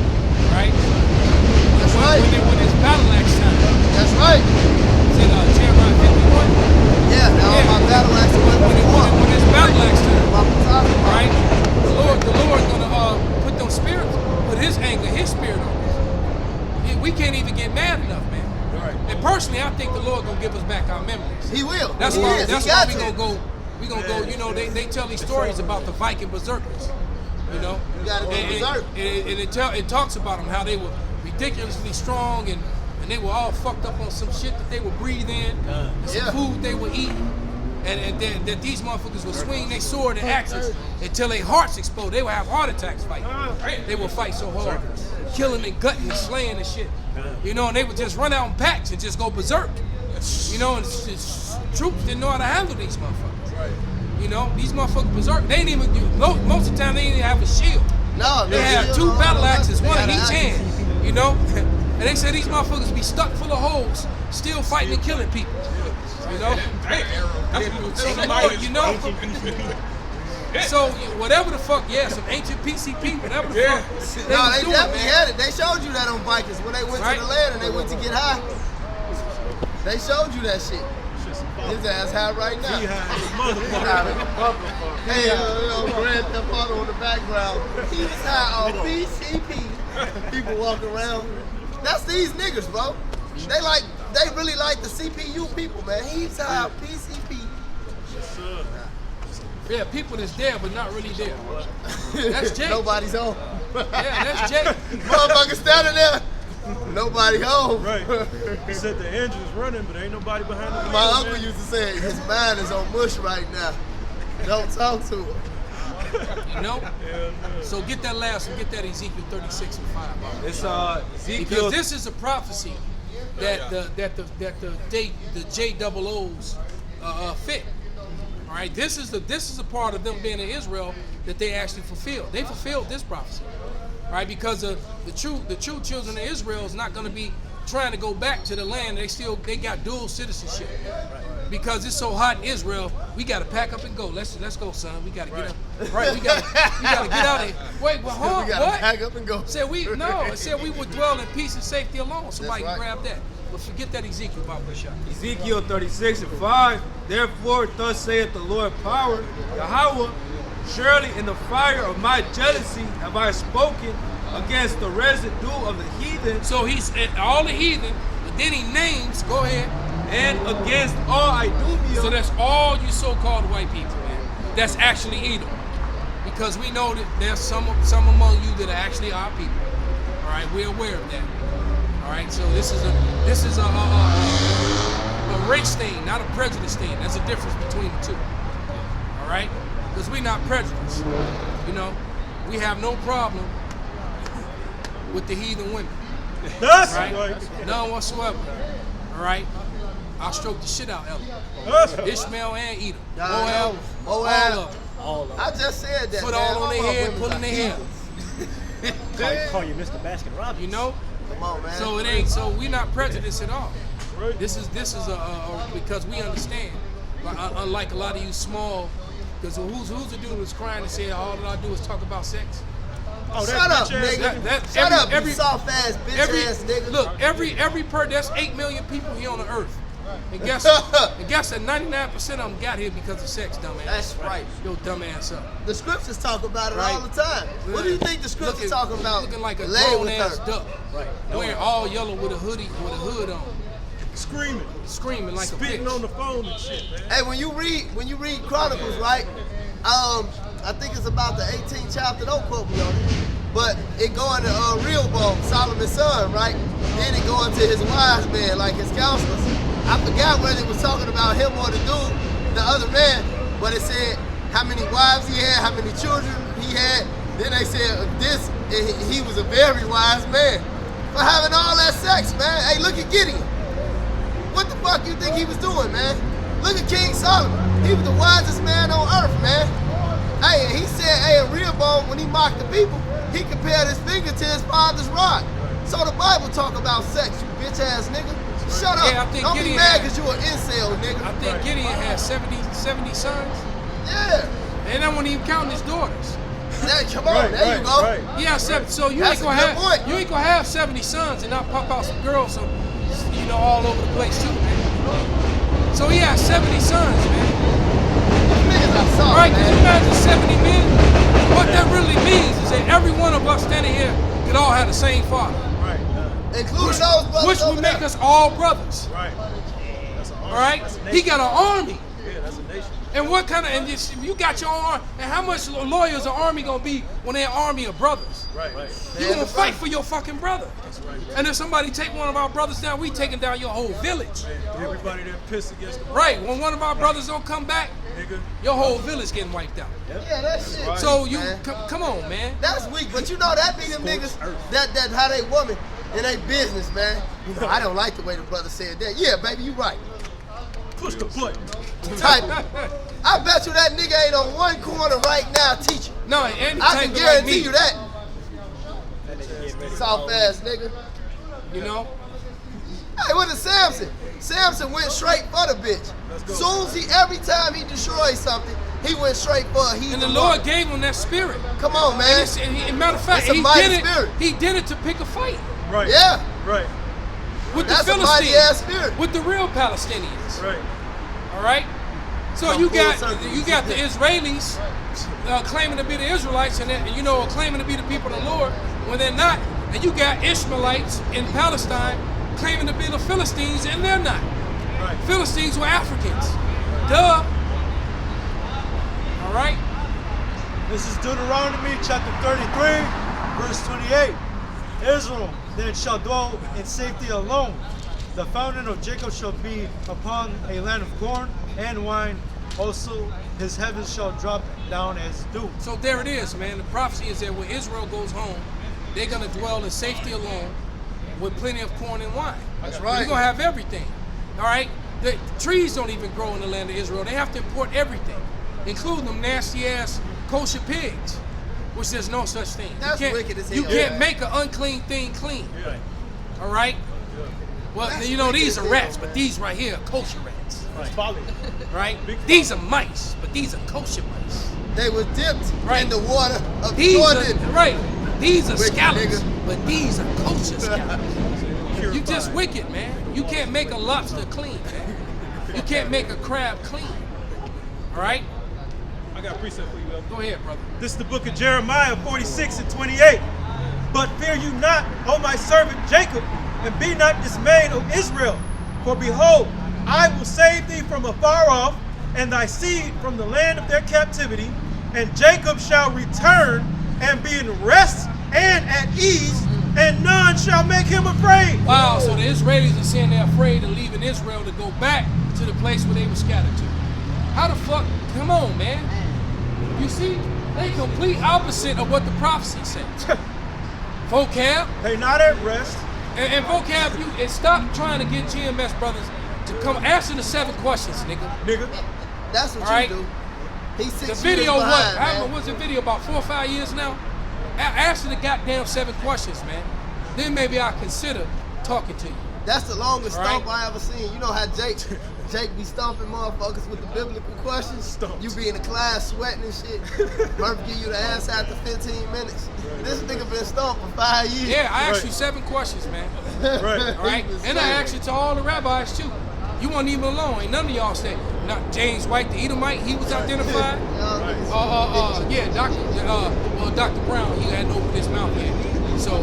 Right? That's right. When it's battle axe time. That's right. Is it Jeremiah 51? Yeah, now my battle axe When it's battle axe time. Right? The Lord gonna put them spirits, put his anger, his spirit on us. We can't even get mad enough, man. Right. And personally, I think the Lord gonna give us back our memories. He will. That's He why. is. That's He why got we to. gonna go. We gonna go. They tell these stories about the Viking berserkers. You gotta go berserk. It talks about them how they were ridiculously strong and they were all fucked up on some shit that they would breathe in, some food they would eat, and that these motherfuckers would swing their sword and axes until their hearts explode. They would have heart attacks fighting. They would fight so hard, killing and gutting and slaying and shit. And they would just run out in packs and just go berserk. And troops didn't know how to handle these motherfuckers. These motherfuckers berserk. They ain't even, most of the time they didn't even have a shield. No, They had two battle axes, one in each hand. And they said these motherfuckers be stuck full of holes, still fighting and killing people. So whatever the fuck, some ancient PCP, whatever the fuck. No, they definitely had it. They showed you that on Vikings when they went to the land and they went to get high. They showed you that shit. His ass high right now. He high as a motherfucker. Hey, Grand Theft Auto in the background. He's high on PCP. People walking around. That's these niggas, bro. They really like the CPU people, man. He's high on PCP. Yes, sir. Yeah, people that's there but not really there. That's Jake. Nobody's home. Yeah, that's Jake. Motherfucker standing there. Nobody home. Right. He said the engine's running, but ain't nobody behind the wheel. My uncle man. used to say his mind is on mush right now. Don't talk to him. You know? Hell no. So get that last one, get that Ezekiel 36 and 5. It's Ezekiel. Because this is a prophecy that the JOOs fit. All right, this is a part of them being in Israel that they actually fulfilled. They fulfilled this prophecy, all right? Because the true children of Israel is not going to be trying to go back to the land. They got dual citizenship. Because it's so hot in Israel, we got to pack up and go. Let's go, son. We got to get up. Right, we got to get out of here. Wait, well, hold on. We gotta pack up and go. It said we would dwell in peace and safety alone. Somebody That's right. grab that. But forget that Ezekiel about Bashar. Ezekiel 36 and 5. Therefore, thus saith the Lord power, Yahweh, surely in the fire of my jealousy have I spoken against the residue of the heathen. So he's all the heathen, but then he names, go ahead. And against all Idumea. So that's all you so-called white people, man. That's actually Edom. Because we know that there's some among you that are actually our people. All right, we're aware of that. All right, so this is a race thing, not a prejudice thing. There's a difference between the two. All right, because we're not prejudiced. You know, we have no problem with the heathen women. That's Right? right. None whatsoever. All right. I'll stroke the shit out of them. That's right. Ishmael and Edom. Moab, all of them. I just said that. Put man. all on their my head, women pulling are their hair. heathens. Call you Mr. Baskin Robbins. You know? Come on, man. So it ain't. So we're not prejudiced at all. Right. This is because we understand. Unlike a lot of you small, because who's the dude who's crying and saying all that I do is talk about sex? Oh, Shut up, bitch-ass nigga. Shut up, you soft ass, bitch ass nigga. Look, that's 8 million people here on the earth. And guess that 99% of them got here because of sex, dumbass. That's right. Yo, dumbass up. The scriptures talk about it Right. all the time. What do you think the scriptures talking about? Looking like a Laying grown with ass her. duck. Right. Wearing all yellow with a hood on. Screaming. Screaming like a Spitting bitch. on the phone and shit, man. Hey, when you read Chronicles, right? I think it's about the 18th chapter. Don't quote me on it, but it go into Rehoboam, Solomon's son, right? Then it go into his wise men, like his counselors. I forgot whether it was talking about him or the dude, the other man, but it said how many wives he had, how many children he had. Then they said he was a very wise man for having all that sex, man. Hey, look at Gideon. What the fuck you think he was doing, man? Look at King Solomon. He was the wisest man on earth, man. Hey, and he said, hey, in Rehoboam, when he mocked the people, he compared his finger to his father's rod. So the Bible talk about sex, you bitch ass nigga. Shut up. Yeah, I think Don't Gideon be mad had- because you an incel, nigga. I think Gideon had 70 sons. Yeah. And I wasn't even counting his daughters. Come on, there you go. Right. Yeah, so you That's ain't gonna a good point. you ain't gonna have 70 sons and not pop out some girls, all over the place too, man. So he had 70 sons, man. Niggas are soft, Right? Can you man. imagine 70 men? What that really means is that every one of us standing here could all have the same father, Right. Including those brothers which over would make there. us all brothers. Right. That's an army. All right? That's a He nation. got an army. Yeah, that's a nation. And what kind of, you got your own army, and how much loyal is an army gonna be when they're an army of brothers? Right. You gonna fight for your fucking brother. And if somebody take one of our brothers down, we taking down your whole village. Everybody that pissed against the Right, when one of our brothers don't come back, nigga. your whole village getting wiped out. Yeah, that shit. So weak, you, man. come on, man. That's weak, but you know that be them niggas that how they woman in they business, man. You know, I don't like the way the brother said that. Yeah, baby, you right. Push the button. Type it. I bet you that nigga ain't on one corner right now teaching. No, and he I can typing guarantee like me, you that. Soft ass nigga. you know? Hey, what is Samson? Samson went straight for the bitch. Soon as every time he destroyed something, he went straight for a heathen. And the Lord gave him that spirit. Come on, man. And matter of fact, It's a mighty did spirit. it. He did it to pick a fight Right. Yeah. Right. with That's the a mighty Philistines, ass spirit. with the real Palestinians. Right. All right. So you got the Israelis claiming to be the Israelites, and claiming to be the people of the Lord when they're not. And you got Ishmaelites in Palestine claiming to be the Philistines, and they're not. Right. Philistines were Africans. Duh. All right. This is Deuteronomy chapter 33, verse 28. Israel then shall dwell in safety alone. The fountain of Jacob shall be upon a land of corn and wine. Also, his heavens shall drop down as dew. So there it is, man. The prophecy is that when Israel goes home, they're going to dwell in safety alone with plenty of corn and wine. That's right. You're going to have everything. All right? The trees don't even grow in the land of Israel. They have to import everything, including them nasty-ass kosher pigs, which there's no such thing. That's wicked as hell. You can't make an unclean thing clean. Yeah. All right? Well, That's these are wicked as rats, hell. but these right here are kosher rats. It's folly. Right? These are mice, but these are kosher mice. They were dipped Right. in the water of These Jordan. are, right. These are Wicked scallops, nigga. but these are kosher scallops. You just wicked, man. You can't make a lobster clean, man. You can't make a crab clean. All right? I got a precept for you, Elder. Go ahead, brother. This is the book of Jeremiah 46 and 28. But fear you not, O my servant Jacob, and be not dismayed, O Israel. For behold, I will save thee from afar off, and thy seed from the land of their captivity. And Jacob shall return and be in rest and at ease, and none shall make him afraid. Wow, so the Israelis are saying they're afraid of leaving Israel to go back to the place where they were scattered to. How the fuck? Come on, man. You see, they complete opposite of what the prophecy said. Vocab. They not at rest. And vocab, and stop trying to get GMS brothers to come answer the 7 questions, nigga. That's what All right. you do. He's 6 The years video, behind, I don't know, man. what's the video, about 4 or 5 years now? Answer the goddamn 7 questions, man. Then maybe I'll consider talking to you. That's the longest All right. stomp I ever seen. You know how Jake be stomping motherfuckers with the biblical questions? You be in the class sweating and shit. Murphy give you the answer after 15 minutes. This nigga been stomped for 5 years. Yeah, I asked you 7 questions, man. Right. All right? And I asked it to all the rabbis, too. You weren't even alone. Ain't none of y'all said. Not James White, the Edomite, he was identified. Dr. Brown, he hadn't opened his mouth yet. So,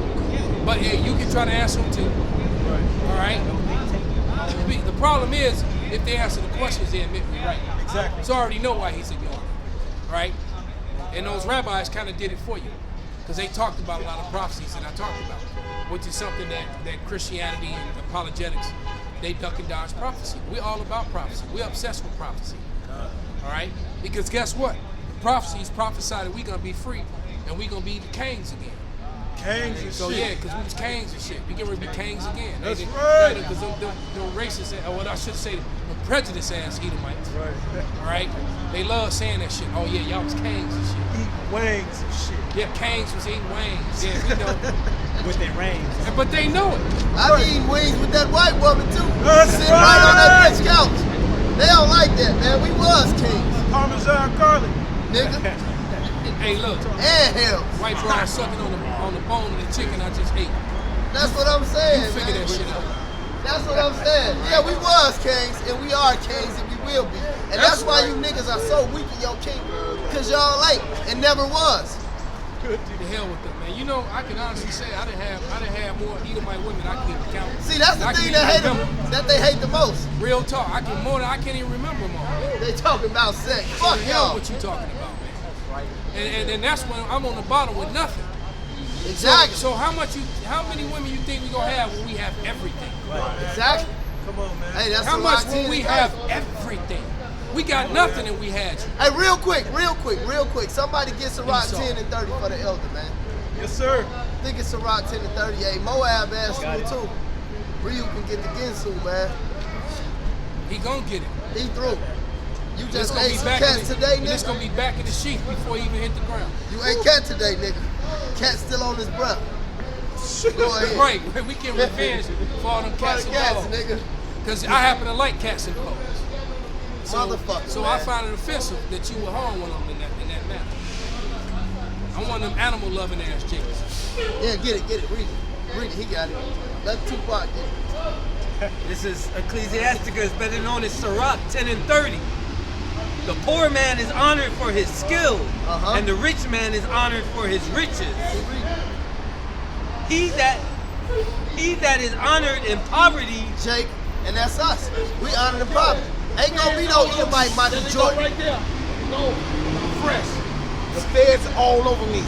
but yeah, you can try to answer them, too. All right? The problem is, if they answer the questions, they admit we're right. Exactly. So I already know why he's ignoring it, right? And those rabbis kind of did it for you, because they talked about a lot of prophecies that I talked about, which is something that Christianity and apologetics, they duck and dodge prophecy. We're all about prophecy. We're obsessed with prophecy, all right? Because guess what? Prophecies prophesy that we're going to be free, and we're going to be the kings again. Kings and So shit. yeah, because we was kings and shit. We get ready to be kings again. That's right. Because the racist, or what I should say, the prejudice ass Edomites. Right. All right? They love saying that shit. Oh yeah, y'all was kings and shit. Eat wings and shit. Yeah, kings was eating wings. Yeah, we know. With their reins. But they know it. I be eating wings with that white woman too. That's Sitting right on that right. bitch couch. They don't like that, man. We was kings, Parmesan garlic. nigga. Hey, look, And him. white brown sucking on the bone of the chicken I just ate. That's what I'm saying, You figure man. that shit out. That's what I'm saying. Yeah, we was kings, and we are kings, and we will be. And that's why you niggas are so weak in your kingdom. Because y'all ain't, and never was. The hell with them, man. You know, I can honestly say I done had more Edomite women I can even count. See, that's the I thing can't that hate even them, remember. that they hate the most. Real talk. I can't even remember them all. They talking about sex. So Fuck hell y'all. what you talking about, man. And that's when I'm on the bottom with nothing. Exactly. So how many women you think we gonna have when we have everything? Exactly. Come on, man. Hey, that's How Sirach much 10 when and we 30. have everything? We got nothing and we had you. Hey, real quick. Somebody get Sirach Esau. 10 and 30 for the elder, man. Yes, sir. I think it's Sirach 10 and 38. Moab asked you too. Ryu can get the Ginsu, man. He gonna get it. He through. You It's just gonna ate be some back cats today, It's nigga. gonna be back in the sheath before he even hit the ground. You ate cat today, nigga. Cat still on his breath. Go ahead. Right, we can revenge for all them cats and Cats, dogs. nigga. Because I happen to like cats and dogs. Motherfucker, So man. I find it offensive that you would harm one of them in that manner. I'm one of them animal loving ass chicks. Yeah, get it. Read it. He got it. Let Tupac get it. This is Ecclesiasticus, better known as Sirach 10:30. The poor man is honored for his skill, and the rich man is honored for his riches. He that is honored in poverty, Jake, and that's us. We honored in poverty. Ain't gonna be no Edomite Michael Jordan. Right there. Go fresh. The feds all over me.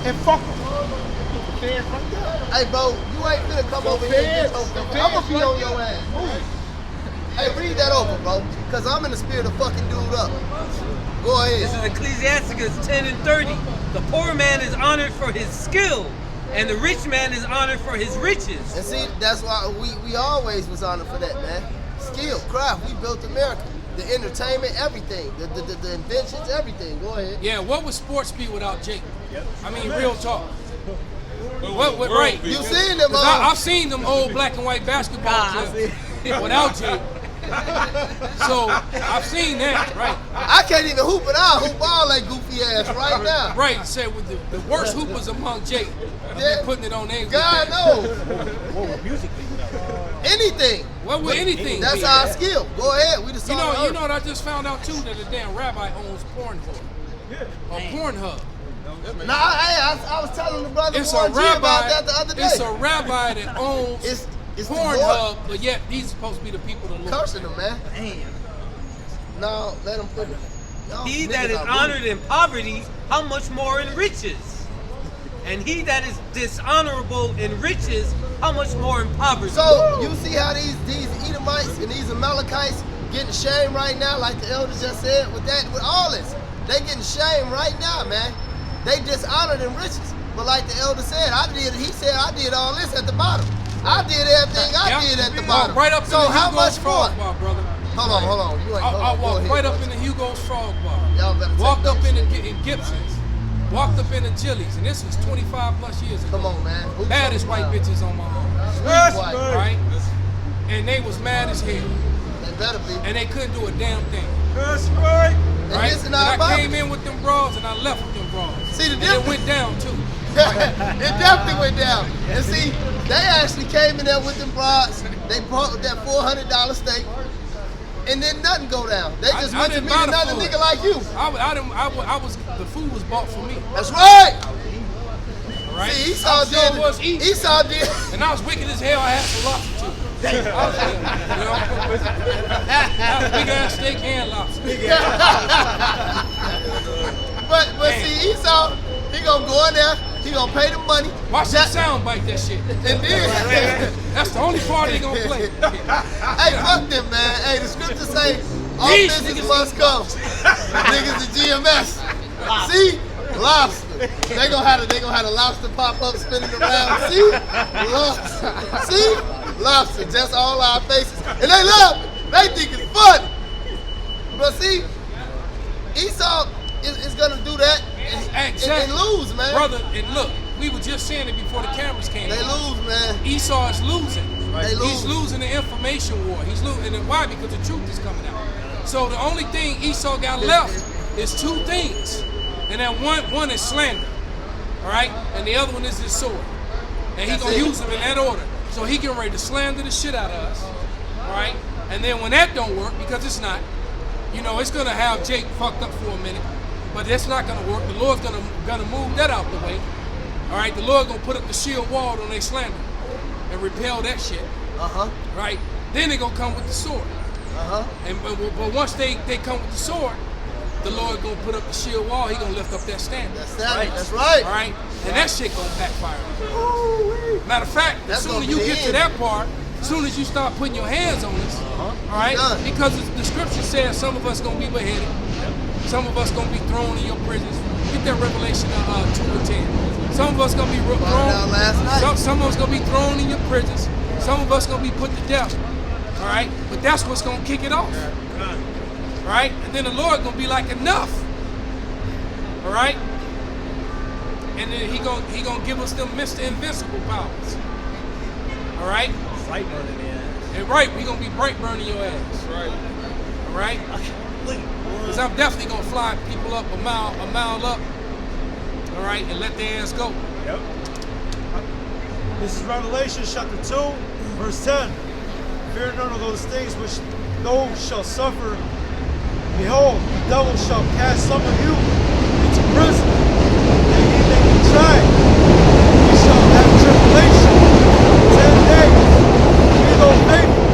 And fuck them. The feds right there. Hey, bro, you ain't finna come over here and get your I'm gonna be on your ass. Move. Hey, read that over, bro. Because I'm in the spirit of fucking dude up. Go ahead. this is Ecclesiasticus 10:30. The poor man is honored for his skill, and the rich man is honored for his riches. And see, that's why we always was honored for that, man. Skill, craft, we built America. The entertainment, everything. The inventions, everything. Go ahead. Yeah, what would sports be without Jake? I mean, real talk. What right? You seen them, I've seen them old black and white basketball teams without Jake. So I've seen that, right? I can't even hoop it out. Hoop all that goofy ass right now. Right, say with the worst hoopers among Jake. Yeah. Putting it on there. God knows. What would music be without that? Anything. What would anything That's be? our skill. Go ahead. We the You know what I just found out too, that the damn rabbi owns Pornhub. Or Pornhub. Nah, I was telling the brother It's a Warren G rabbi. about that the other day. It's a rabbi that owns It's the Pornhub, Lord but yet these are supposed to be the people that look. cursing them, man. No, let them put it. Y'all He niggas that is are honored in poverty, how much more in riches? And he that is dishonorable in riches, how much more in poverty? So you see how these Edomites and these Amalekites getting shamed right now, like the elders just said, with all this. They getting shamed right now, man. They dishonored in riches. But like the elder said, he said I did all this at the bottom. I did everything I did at the bottom. Right up so in the how Hugo's much more? Frog Bar, brother. Hold on. You ain't I go walked ahead, right up brother. in the Hugo's Frog Bar. Y'all better take Walked up notes. in Gibson's. Walked up in the Chili's, and this was 25 plus years ago. Come on, man. Who's Baddest talking white about? bitches on my arm. Sweet white. Right? And they was mad as hell. They better be. And they couldn't do a damn thing. That's right. Right? this is And not I about came it. in with them bras and I left with them bras. See the and difference? it went down too. It definitely went down. And see, they actually came in there with them broads. They bought that $400 steak, and then nothing go down. They just I went to didn't meet buy the another food. nigga like you. The food was bought for me. That's right. All right? See, Esau did. was eating. Esau did. And I was wicked as hell. I had some lobster too. I was eating, you know? That was big ass steak and lobster. But see, Esau, he gonna go in there. He gonna pay the money. Watch that sound bite that shit. And then That's the only part they gonna play. hey, fuck them, man. Hey, the scriptures say all These business niggas must come. Niggas the GMS. See? Lobster. They gonna have the lobster pop up spinning around. See? Lobster. See? Lobster. Just all our faces. And they love it. They think it's funny. But see, Esau is gonna do that and lose, man. Brother, and look, we were just saying it before the cameras came. They lose, man. Esau is losing. They lose. He's losing the information war. He's losing, and why? Because the truth is coming out. So the only thing Esau got left is two things, and that one is slander, all right, and the other one is his sword, and he's gonna use them in that order. So he getting ready to slander the shit out of us, all right, and then when that don't work, because it's not, you know, it's gonna have Jake fucked up for a minute, but that's not gonna work. The Lord's gonna move that out the way, all right. The Lord gonna put up the shield wall on their slander and repel that shit. Right? Then they gonna come with the sword. But once they come with the sword, the Lord gonna put up the shield wall. He gonna lift up that standard. That's right. All right? And that shit gonna backfire. Matter of fact, That's as soon gonna as you be the get to end. that part, as soon as you start putting your hands on us, all right? Done. Because the scripture says some of us gonna be beheaded, some of us gonna be thrown in your prisons. Get that Revelation 2:10. Some of us gonna be thrown. out last night. Some of us gonna be thrown in your prisons. Some of us gonna be put to death. All right, but that's what's gonna kick it off. All right, and then the Lord gonna be like, enough. All right, and then he gonna give us them Mr. Invincible powers. All right, Sight burning the ass. and right, we gonna be bright burning your ass. Right. All right, because I'm definitely gonna fly people up a mile up. All right, and let their ass go. This is Revelation chapter 2, verse 10. Fear none of those things which those shall suffer. Behold, the devil shall cast some of you into prison, that ye may be tried. Ye shall have tribulation 10 days. Be thou faithful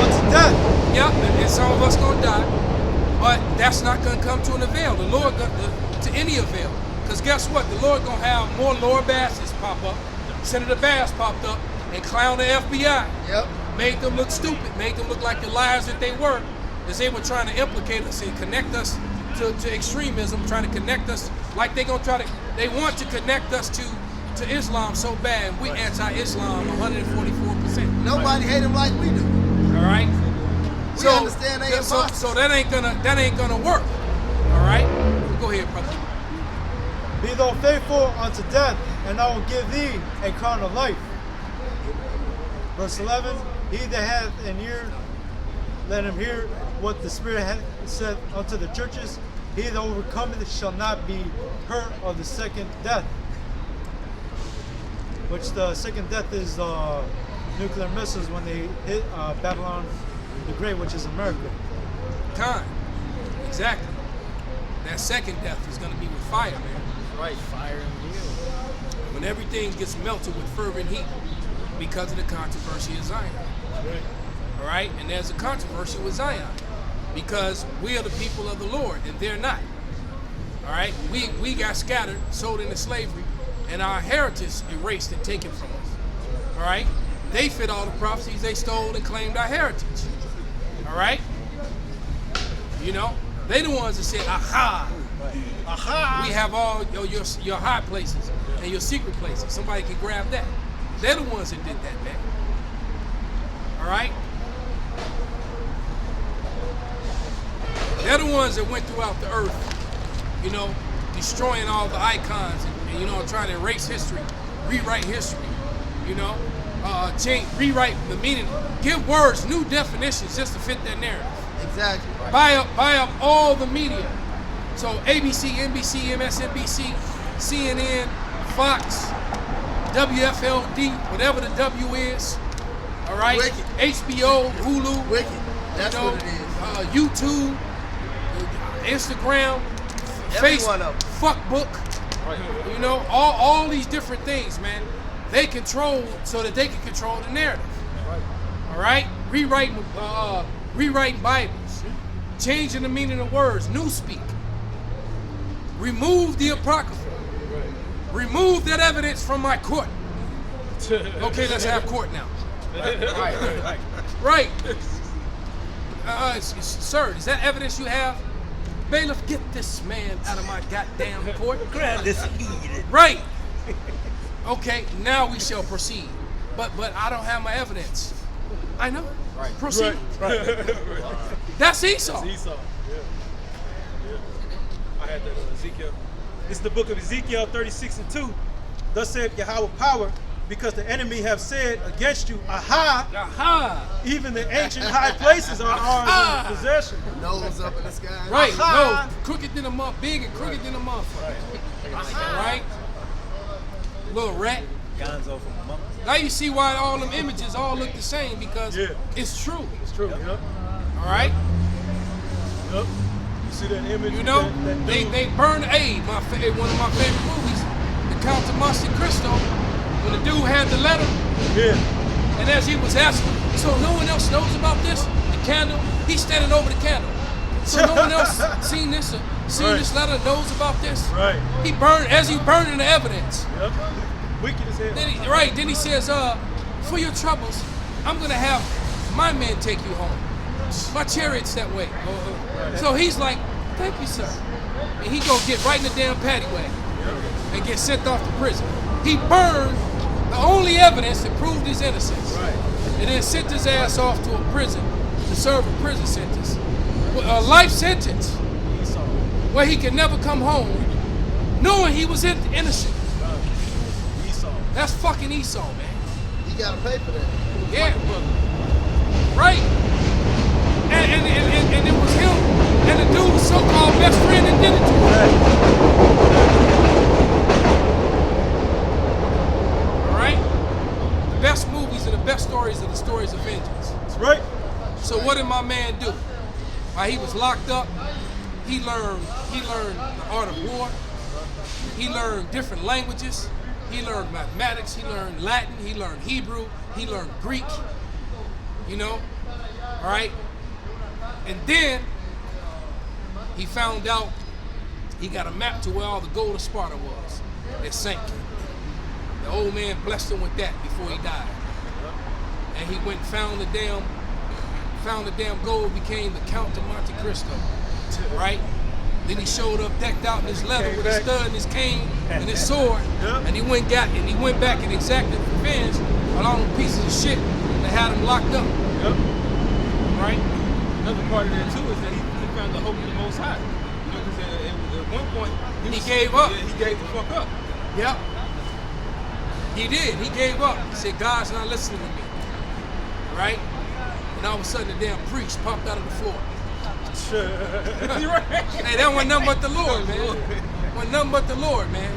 unto death. Yep, and some of us gonna die, but that's not gonna come to an avail. The Lord to any avail, because guess what? The Lord gonna have more Lord Basses pop up. Senator Bass popped up and clowned the FBI. Yep. Made them look stupid. Made them look like the liars that they were, as they were trying to implicate us and connect us to extremism, trying to connect us like they gonna try to. They want to connect us to Islam so bad. We anti-Islam 144%. Nobody hate him like we do. All right. We understand they imposters. So that ain't gonna work. All right. Go ahead, brother. Be thou faithful unto death, and I will give thee a crown of life. Verse 11, he that hath an ear, let him hear what the Spirit hath said unto the churches. He that overcometh shall not be hurt of the second death. Which the second death is nuclear missiles when they hit Babylon the Great, which is America. Time. Exactly. That second death is going to be with fire, man. Right, fire and steel. When everything gets melted with fervent heat because of the controversy of Zion. Right. All right? And there's a controversy with Zion because we are the people of the Lord and they're not. All right? We got scattered, sold into slavery, and our heritage erased and taken from us. All right? They fit all the prophecies they stole and claimed our heritage. All right? You know, they the ones that said, aha, aha, we have all your high places and your secret places. Somebody can grab that. They're the ones that did that, man. All right? They're the ones that went throughout the earth, you know, destroying all the icons and you know, trying to erase history, rewrite history, you know, rewrite the meaning, give words new definitions just to fit their narrative. Exactly. Buy up all the media. So ABC, NBC, MSNBC, CNN, Fox, WFLD, whatever the W is. All right. Wicked. HBO, Hulu. Wicked. That's you know, what it is. YouTube, Instagram, Every Facebook, one of them. Fuckbook. You know, all these different things, man. They control so that they can control the narrative. All right. Rewriting Bibles, changing the meaning of words, newspeak. Remove the Apocrypha. Remove that evidence from my court. Okay, let's have court now. Right. Sir, is that evidence you have? Bailiff, get this man out of my goddamn court. Grab this and eat it. Right. Okay, now we shall proceed. But I don't have my evidence. I know. Right. Proceed. Right. That's Esau. It's Esau. Yeah. I had that on Ezekiel. It's the book of Ezekiel 36:2. Thus saith Yahweh power, because the enemy have said against you, aha, Aha. even the ancient high places are ours in possession. Nose up in the sky. Right. Aha. No, crooked than a motherfucker, big and crooked than a motherfucker. Right. Little rat. Gonzo from Mama. Now you see why all them images all look the same because it's true. It's true. Yep. All right. Yep. You see that image? You know, that they burned one of my favorite movies, The Count of Monte Cristo, when the dude had the letter. Yeah. And as he was asking, so no one else knows about this? The candle, he's standing over the candle. So no one else seen this letter, knows about this? Right. He burned, as he burning the evidence. Yep. Wicked as hell. Then he says, for your troubles, I'm gonna have my men take you home. My chariot's that way. So he's like, thank you, sir. And he go get right in the damn paddy wagon and get sent off to prison. He burned the only evidence that proved his innocence. Right. And then sent his ass off to a prison to serve a prison sentence. A life sentence where he could never come home knowing he was innocent. That's fucking Esau, man. You gotta pay for that. Yeah. Right. And it was him and the dude's so-called best friend that did it to him. All right? The best movies of the best stories are the stories of vengeance. That's right. So what did my man do? While he was locked up, he learned the art of war. He learned different languages. He learned mathematics. He learned Latin. He learned Hebrew. He learned Greek. You know, all right. And then he found out he got a map to where all the gold of Sparta was. It sank. The old man blessed him with that before he died. And he went and found the damn gold, became the Count of Monte Cristo, right? Then he showed up decked out in his leather with his stud and his cane and his sword, and he went back and exacted revenge on all them pieces of shit that had him locked up. Right? Another part of that too is that he found the hope of the Most High. You know, because at one point he gave up. Yeah, he gave the fuck up. Yep. He did. He gave up. He said, God's not listening to me. Right? And all of a sudden the damn priest popped out of the floor. Hey, that wasn't nothing but the Lord, man. Wasn't nothing but the Lord, man.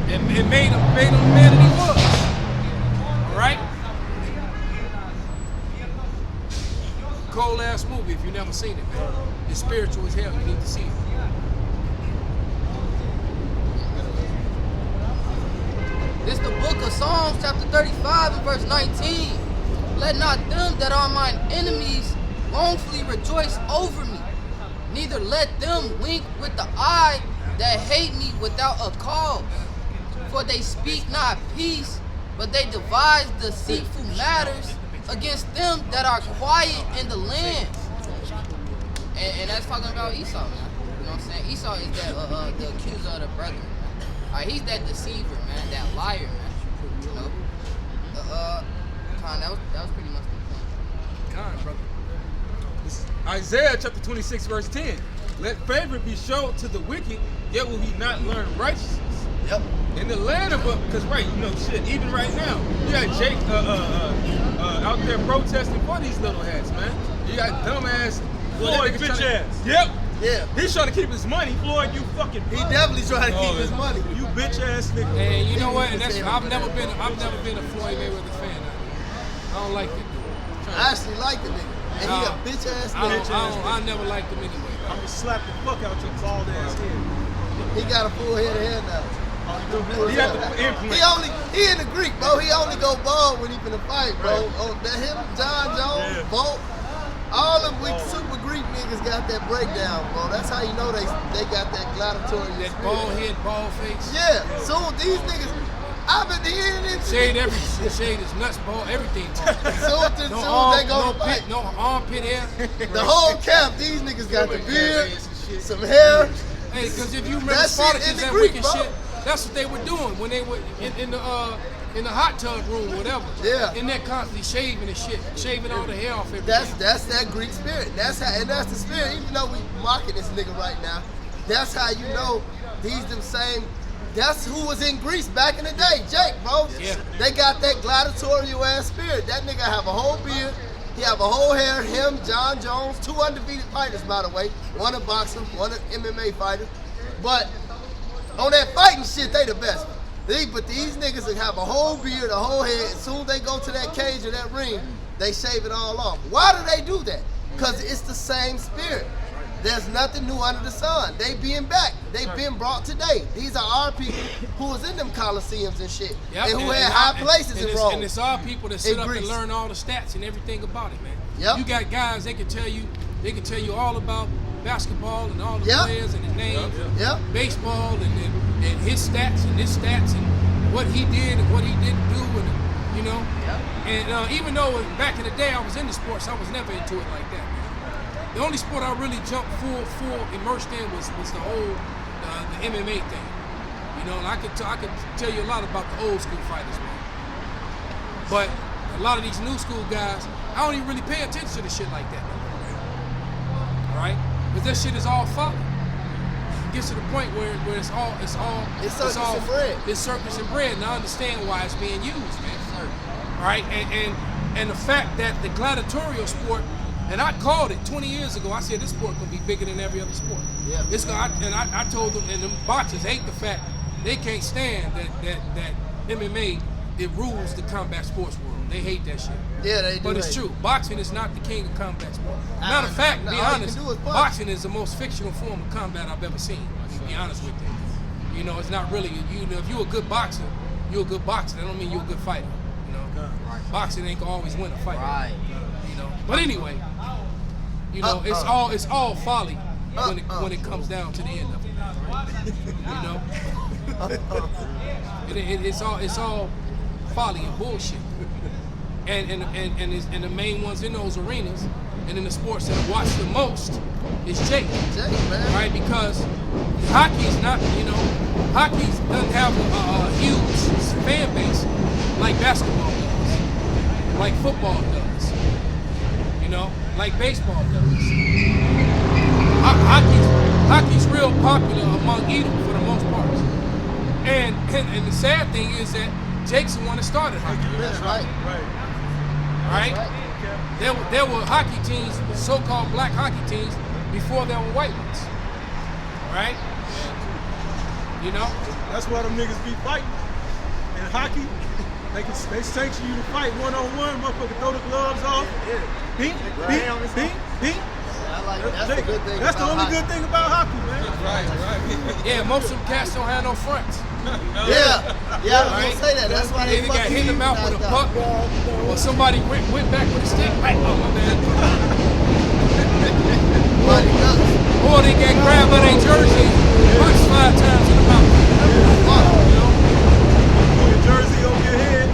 It made him the man that he was. All right? Cold ass movie if you've never seen it, man. It's spiritual as hell. You need to see it. This the book of Psalms, chapter 35 and verse 19. Let not them that are mine enemies wrongfully rejoice over me. Neither let them wink with the eye that hate me without a cause. For they speak not peace, but they devise deceitful matters against them that are quiet in the land. And that's talking about Esau, man. You know what I'm saying? Esau is that the accuser of the brethren. He's that deceiver, man, that liar, man. You know? That was pretty much the point. Brother. Isaiah chapter 26 verse 10. Let favor be shown to the wicked, yet will he not learn righteousness. Yep. In the land of because right, you know, shit. Even right now, you got Jake out there protesting for these little hats, man. You got dumbass Floyd, bitch ass. Yep. Yeah. He's trying to keep his money. Floyd, you fucking. He definitely trying to keep his money. You bitch ass nigga. And you know what? And that's, I've never been a Floyd Mayweather fan. I don't like it. I actually like the nigga. And he a bitch ass nigga. I never liked him anyway. I'm gonna slap the fuck out your bald ass head. He got a full head of hair now. He got the implant. He in the Greek, bro. He only go bald when he finna fight, bro. Oh, that him, John Jones, Bolt, all them weak super Greek niggas got that breakdown, bro. That's how you know they got that gladiatorial. That bald head, bald face. Yeah. So these niggas, I've been hearing it. Shade everything. Shade his nuts, ball, everything. So they go to fight. No armpit hair. The whole camp, these niggas got the beard, some hair. Hey, because if you remember That shit Spartacus in the and Greek, wicked bro. shit, that's what they were doing when they were in the hot tub room, whatever. Yeah. In there constantly shaving and shit, shaving all the hair off everything. That's that Greek spirit. That's the spirit. Even though we mocking this nigga right now, that's how you know these them same. That's who was in Greece back in the day, Jake, bro. Yeah. They got that gladiatorial ass spirit. That nigga have a whole beard. He have a whole hair. Him, John Jones, 2 undefeated fighters, by the way. One a boxer, one an MMA fighter. But on that fighting shit, they the best. But these niggas that have a whole beard, a whole head. As soon as they go to that cage or that ring, they shave it all off. Why do they do that? Because it's the same spirit. There's nothing new under the sun. They being back. They've been brought today. These are our people who was in them coliseums and shit. Yep. And who had high places in Rome. And it's our people that sit up Greece. and learn all the stats and everything about it, man. Yep. You got guys, they can tell you all about basketball and all the Yep. players and the names, Yep. baseball and his stats and his stats and what he did and what he didn't do, and you know. And even though back in the day I was into sports, I was never into it like that, man. The only sport I really jumped full immersed in was the whole the MMA thing, you know. And I could tell you a lot about the old school fighters, man. But a lot of these new school guys, I don't even really pay attention to the shit like that, all right? Because that shit is all folly. It gets to the point where it's circus and bread. It's circus and bread, and I understand why it's being used, man. All right, and the fact that the gladiatorial sport, and I called it 20 years ago. I said this sport gonna be bigger than every other sport. Yeah. It's gonna, I told them, and them boxers hate the fact they can't stand that MMA it rules the combat sports world. They hate that shit. Yeah, they do. But it's true. Boxing is not the king of combat sport. Matter of fact, be honest, boxing is the most fictional form of combat I've ever seen. To be honest with you. You know, it's not really, you know, if you're a good boxer, you're a good boxer. That don't mean you're a good fighter. You know, boxing ain't gonna always win a fight. Right. You know, but anyway, you know, it's all folly when it comes down to the end of it. You know, it's all folly and bullshit. And the main ones in those arenas and in the sports that I watch the most is Jake. Man. Right? Because hockey is not, you know, hockey doesn't have a huge fan base like basketball does, like football does, you know, like baseball does. Hockey's real popular among Edom for the most part. And the sad thing is that Jake's the one that started hockey. That's right. Right? There were hockey teams, so-called black hockey teams, before there were white ones. Right? You know? That's why them niggas be fighting. In hockey, they sanction you to fight one-on-one, motherfucker throw the gloves off. Beat. That's the good thing. That's the only good thing about hockey, man. Right. Yeah, most of them cats don't have no fronts. Yeah, I was gonna say that. That's why they got hit in the mouth with a puck, or somebody went back with a stick. Right, oh my bad. Or they got grabbed by their jersey, punched 5 times in the mouth. You know? Pull your jersey over your head,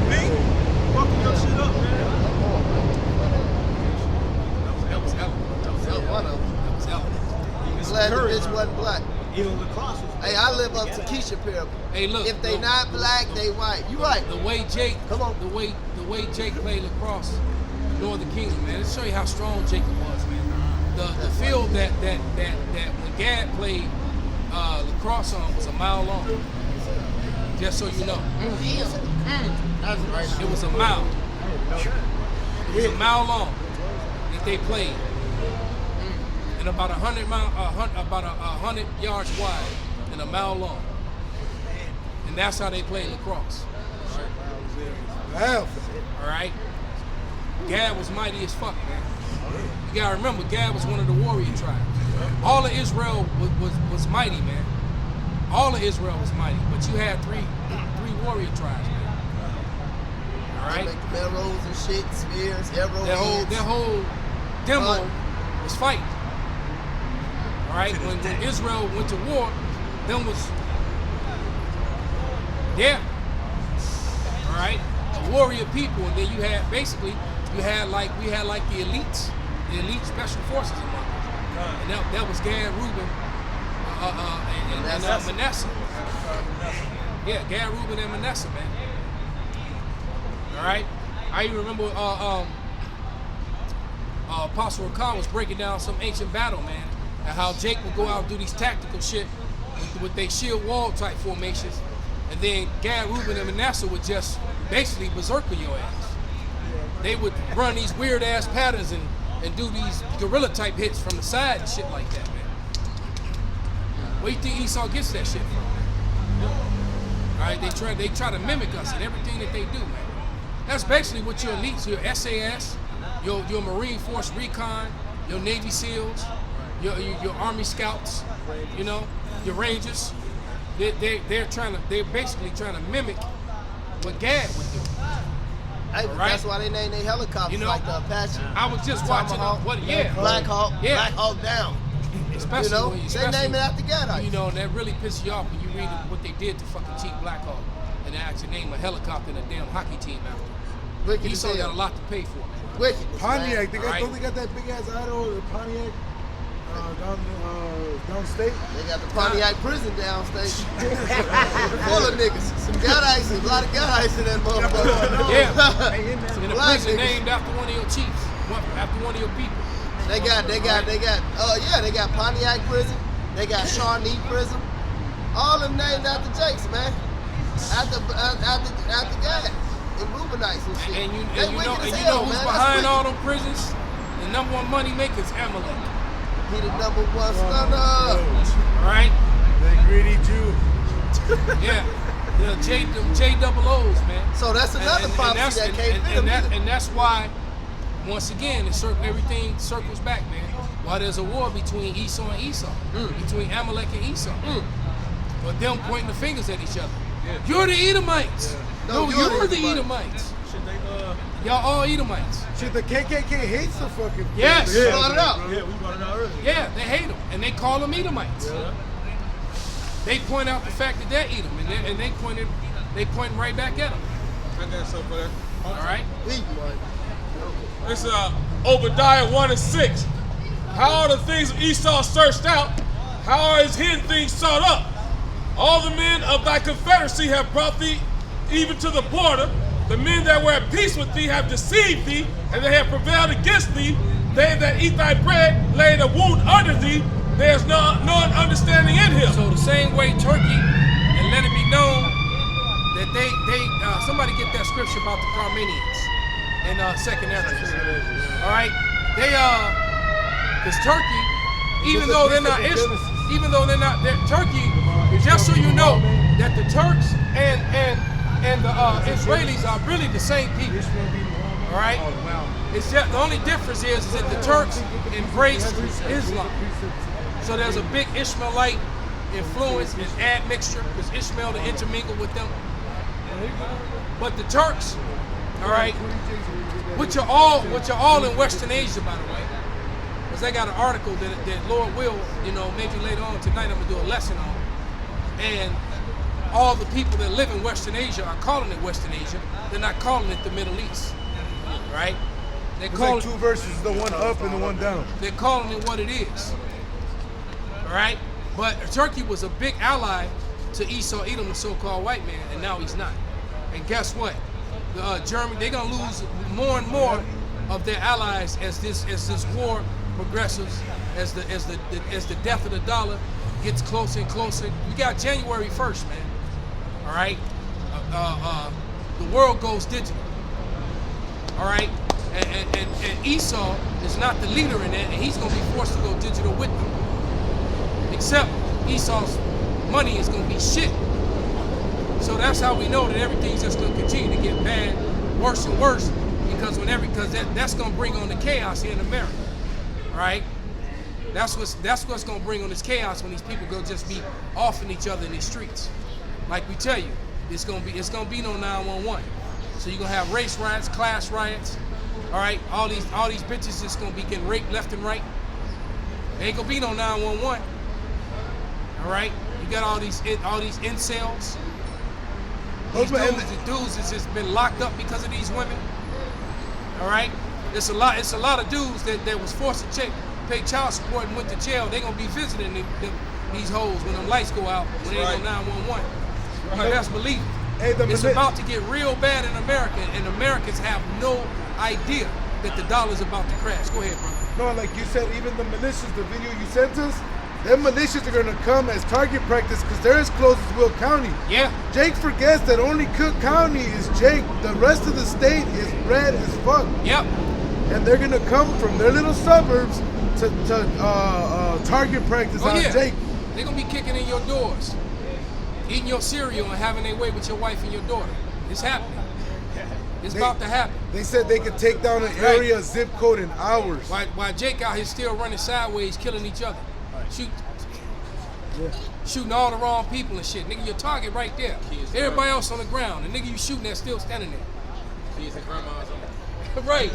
bing, fucking your shit up, man. That was hell. One of them. That was hell. Glad the bitch wasn't black. Even lacrosse. Hey, I live up to Keisha parable. Hey, look. If they not black, they white. You right. The way Jake, come on. The way Jake played lacrosse, Northern Kingdom, man. Let's show you how strong Jacob was, man. The field that when Gad played lacrosse on was a mile long. Just so you know. It was a mile. It was a mile long that they played. And about 100 yards wide and a mile long. And that's how they play lacrosse. All right? Gad was mighty as fuck, man. You gotta remember, Gad was one of the warrior tribes. All of Israel was mighty, man. All of Israel was mighty, but you had three warrior tribes, man. All right? Like arrows and shit, spears, arrows. That whole demo was fighting. All right, when Israel went to war, them was, all right, a warrior people, and then you had we had like the elites, the elite special forces among them, and that was Gad, Reuben, and Manasseh. Yeah, Gad, Reuben, and Manasseh, man. All right, I even remember Apostle Rakhan was breaking down some ancient battle, man. And how Jake would go out and do these tactical shit with their shield wall type formations, and then Gad, Reuben, and Manasseh would just basically berserker your ass. They would run these weird ass patterns and do these guerrilla type hits from the side and shit like that, man. Where you think Esau gets that shit from? All right, they try to mimic us in everything that they do, man. That's basically what your elites, your SAS, your Marine Force Recon, your Navy SEALs, your Army Scouts, you know, your Rangers. They're basically trying to mimic what Gad would do. Hey, right? That's why they named their helicopters, you know, like the Apache. I was just watching Black Hawk, Black Hawk down. Especially, you know, they name it after Gad. You know, and that really pisses you off when you read what they did to fucking Chief Black Hawk, and they actually named a helicopter and a damn hockey team after him. Wicked. Esau got a lot to pay for, man. Wicked. Pontiac, don't they got that big ass idol in Pontiac? Downstate? They got the Pontiac prison downstate. Full of niggas. Some gut ice, a lot of gut ice in that motherfucker. Yeah. In a prison named after one of your chiefs, after one of your people. They got Pontiac prison. They got Shawnee prison. All them named after Jakes, man. After God. And Reubenites and shit. And you know who's behind all them prisons? The number one money maker is Amalek. He the number one stunner. Right? That greedy Jew. Yeah. J-double-O's, man. So that's another prophecy that came through them. And that's why, once again, everything circles back, man. Why there's a war between Esau and Esau, between Amalek and Esau. But them pointing the fingers at each other. Yeah. You're the Edomites. Yeah. No, you're the Edomites. Y'all all Edomites. Shit, the KKK hates the fucking. Yes. We brought it up. Yeah, we brought it out earlier. Yeah, they hate them, and they call them Edomites. Yeah. They point out the fact that they're Edom, and they point right back at them. I got something for that. All right. It's Obadiah 1:6. How are the things of Esau searched out? How are his hidden things sought up? All the men of thy confederacy have brought thee even to the border. The men that were at peace with thee have deceived thee, and they have prevailed against thee. They that eat thy bread laid a wound under thee. There is none understanding in him. So the same way Turkey, and let it be known that they somebody get that scripture about the Carmenians in 2nd Ezra. All right, because Turkey, even though they're not Turkey, just so you know that the Turks and the Israelis are really the same people. All right, it's just the only difference is that the Turks embraced Islam. So there's a big Ishmaelite influence and admixture because Ishmael to intermingle with them. But the Turks, all right, which are all in Western Asia, by the way, because I got an article that Lord will, maybe later on tonight I'm gonna do a lesson on, and all the people that live in Western Asia are calling it Western Asia. They're not calling it the Middle East, right? They call like 2 verses, the one up and the one down. They're calling it what it is. All right, but Turkey was a big ally to Esau, Edom, the so-called white man, and now he's not. And guess what? Germany, they're gonna lose more and more of their allies as this war progresses, as the death of the dollar gets closer and closer. We got January 1st, man. All right, the world goes digital. All right, and Esau is not the leader in that, and he's gonna be forced to go digital with them. Except Esau's money is going to be shit. So that's how we know that everything's just going to continue to get bad, worse and worse, because that's going to bring on the chaos here in America. All right? That's what's going to bring on this chaos when these people go just be offing each other in these streets. Like we tell you, it's going to be no 911. So you're going to have race riots, class riots. All right? All these bitches just going to be getting raped left and right. There ain't going to be no 911. All right, you got all these incels. These dudes has just been locked up because of these women. All right, it's a lot of dudes that was forced to pay child support and went to jail. They gonna be visiting these hoes when them lights go out when they ain't no 911. Right. You best believe it. It's about to get real bad in America, and Americans have no idea that the dollar's about to crash. Go ahead, brother. No, like you said, even the militias, the video you sent us. Them militias are gonna come as target practice because they're as close as Will County. Yeah. Jake forgets that only Cook County is Jake. The rest of the state is red as fuck. Yep. And they're gonna come from their little suburbs to target practice on Jake. They're gonna be kicking in your doors, eating your cereal and having their way with your wife and your daughter. It's happening. It's about to happen. They said they could take down an area zip code in hours. While Jake out here still running sideways, killing each other. Shooting all the wrong people and shit. Nigga, your target right there. Everybody else on the ground. The nigga you shooting at still standing there. Kids and grandmas on there. Right.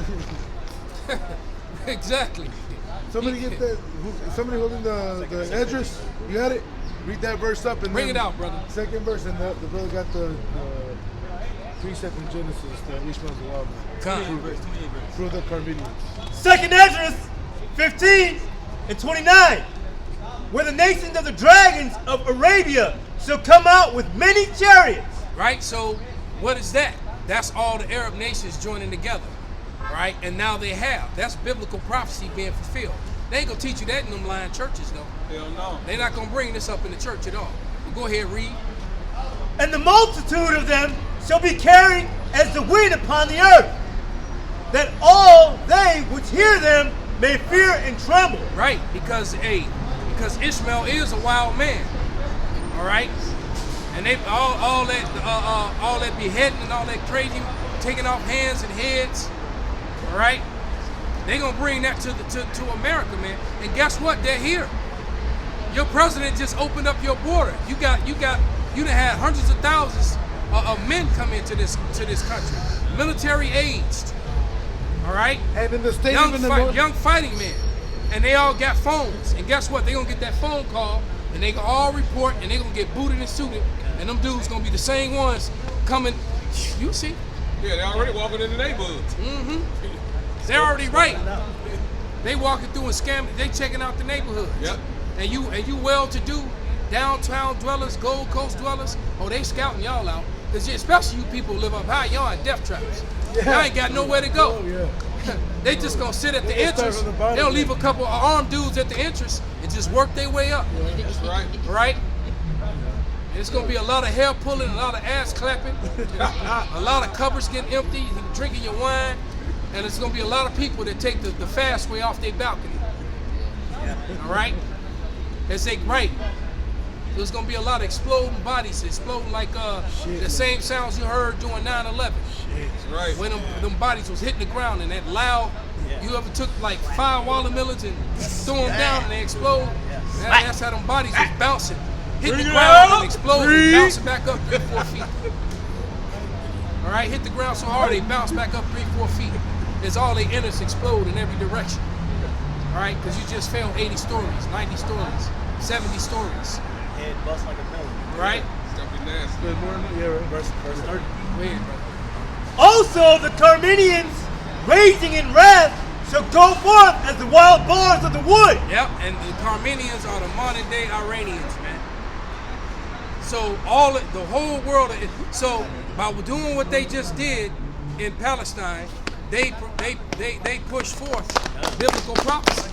Exactly. Somebody get that. Somebody holding the address. You got it? Read that verse up and bring it out, brother. Second verse, and the brother got the precept in Genesis that Ishmael's a wild man. Prove the Carmenians. 2nd Ezra 15 and 29. Where the nations of the dragons of Arabia shall come out with many chariots. Right, so what is that? That's all the Arab nations joining together, right? And now they have. That's biblical prophecy being fulfilled. They ain't gonna teach you that in them lying churches, though. Hell no. They're not gonna bring this up in the church at all. But go ahead, read. And the multitude of them shall be carried as the wind upon the earth, that all they which hear them may fear and tremble. Right, because Ishmael is a wild man, all right? And they all that beheading and all that crazy, taking off hands and heads, all right? They gonna bring that to America, man. And guess what? They're here. Your president just opened up your border. You done had hundreds of thousands of men come into this country, military aged, all right? And in the state young fighting men, and they all got phones. And guess what? They gonna get that phone call, and they gonna all report, and they gonna get booted and suited, and them dudes gonna be the same ones coming. You see? Yeah, they already walking in the neighborhoods. Mm-hmm. They're already right. They walking through and scamming. They checking out the neighborhoods. Yep. And you well-to-do downtown dwellers, Gold Coast dwellers, they scouting y'all out. Cause especially you people who live up high, y'all in death traps. Y'all ain't got nowhere to go. Oh, yeah. They just gonna sit at the entrance. They'll leave a couple of armed dudes at the entrance and just work their way up. Yeah, that's right. Right? It's gonna be a lot of hair pulling, a lot of ass clapping, a lot of cupboards getting empty, drinking your wine, and it's gonna be a lot of people that take the fast way off their balcony. All right? Right. There's gonna be a lot of exploding bodies, exploding like the same sounds you heard during 9/11. Right. When them bodies was hitting the ground and that loud. You ever took like 5 watermelons and threw them down and they explode? That's how them bodies was bouncing, hitting the ground and exploding, and bouncing back up 3-4 feet. All right, hit the ground so hard they bounce back up 3-4 feet. As all they innards explode in every direction. All right, because you just failed 80 stories, 90 stories, 70 stories. Head bust like a melon. Right? It's gonna be nasty. Yeah, right. Verse 30. Weird, brother. Also, the Carmenians, raging in wrath, shall go forth as the wild boars of the wood. Yep, and the Carmenians are the modern day Iranians, man. So the whole world, so by doing what they just did in Palestine, they push forth biblical prophecy.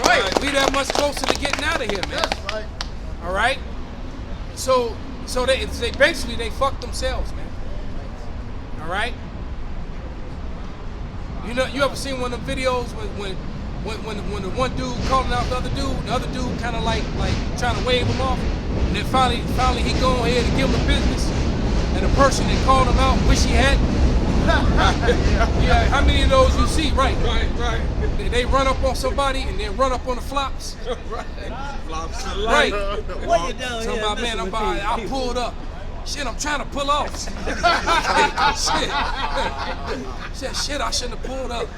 Right. We that much closer to getting out of here, man. That's right. All right. So they basically they fucked themselves, man. All right. You ever seen one of the videos when the one dude calling out the other dude kind of like trying to wave him off, and then finally he go ahead and give him the business, and the person that called him out wish he had. Yeah, how many of those you see? Right. They run up on somebody and then run up on the flops. Flops. Right. What you doing So here? my man, I pulled up. Shit, I'm trying to pull off. Shit, I shouldn't have pulled up.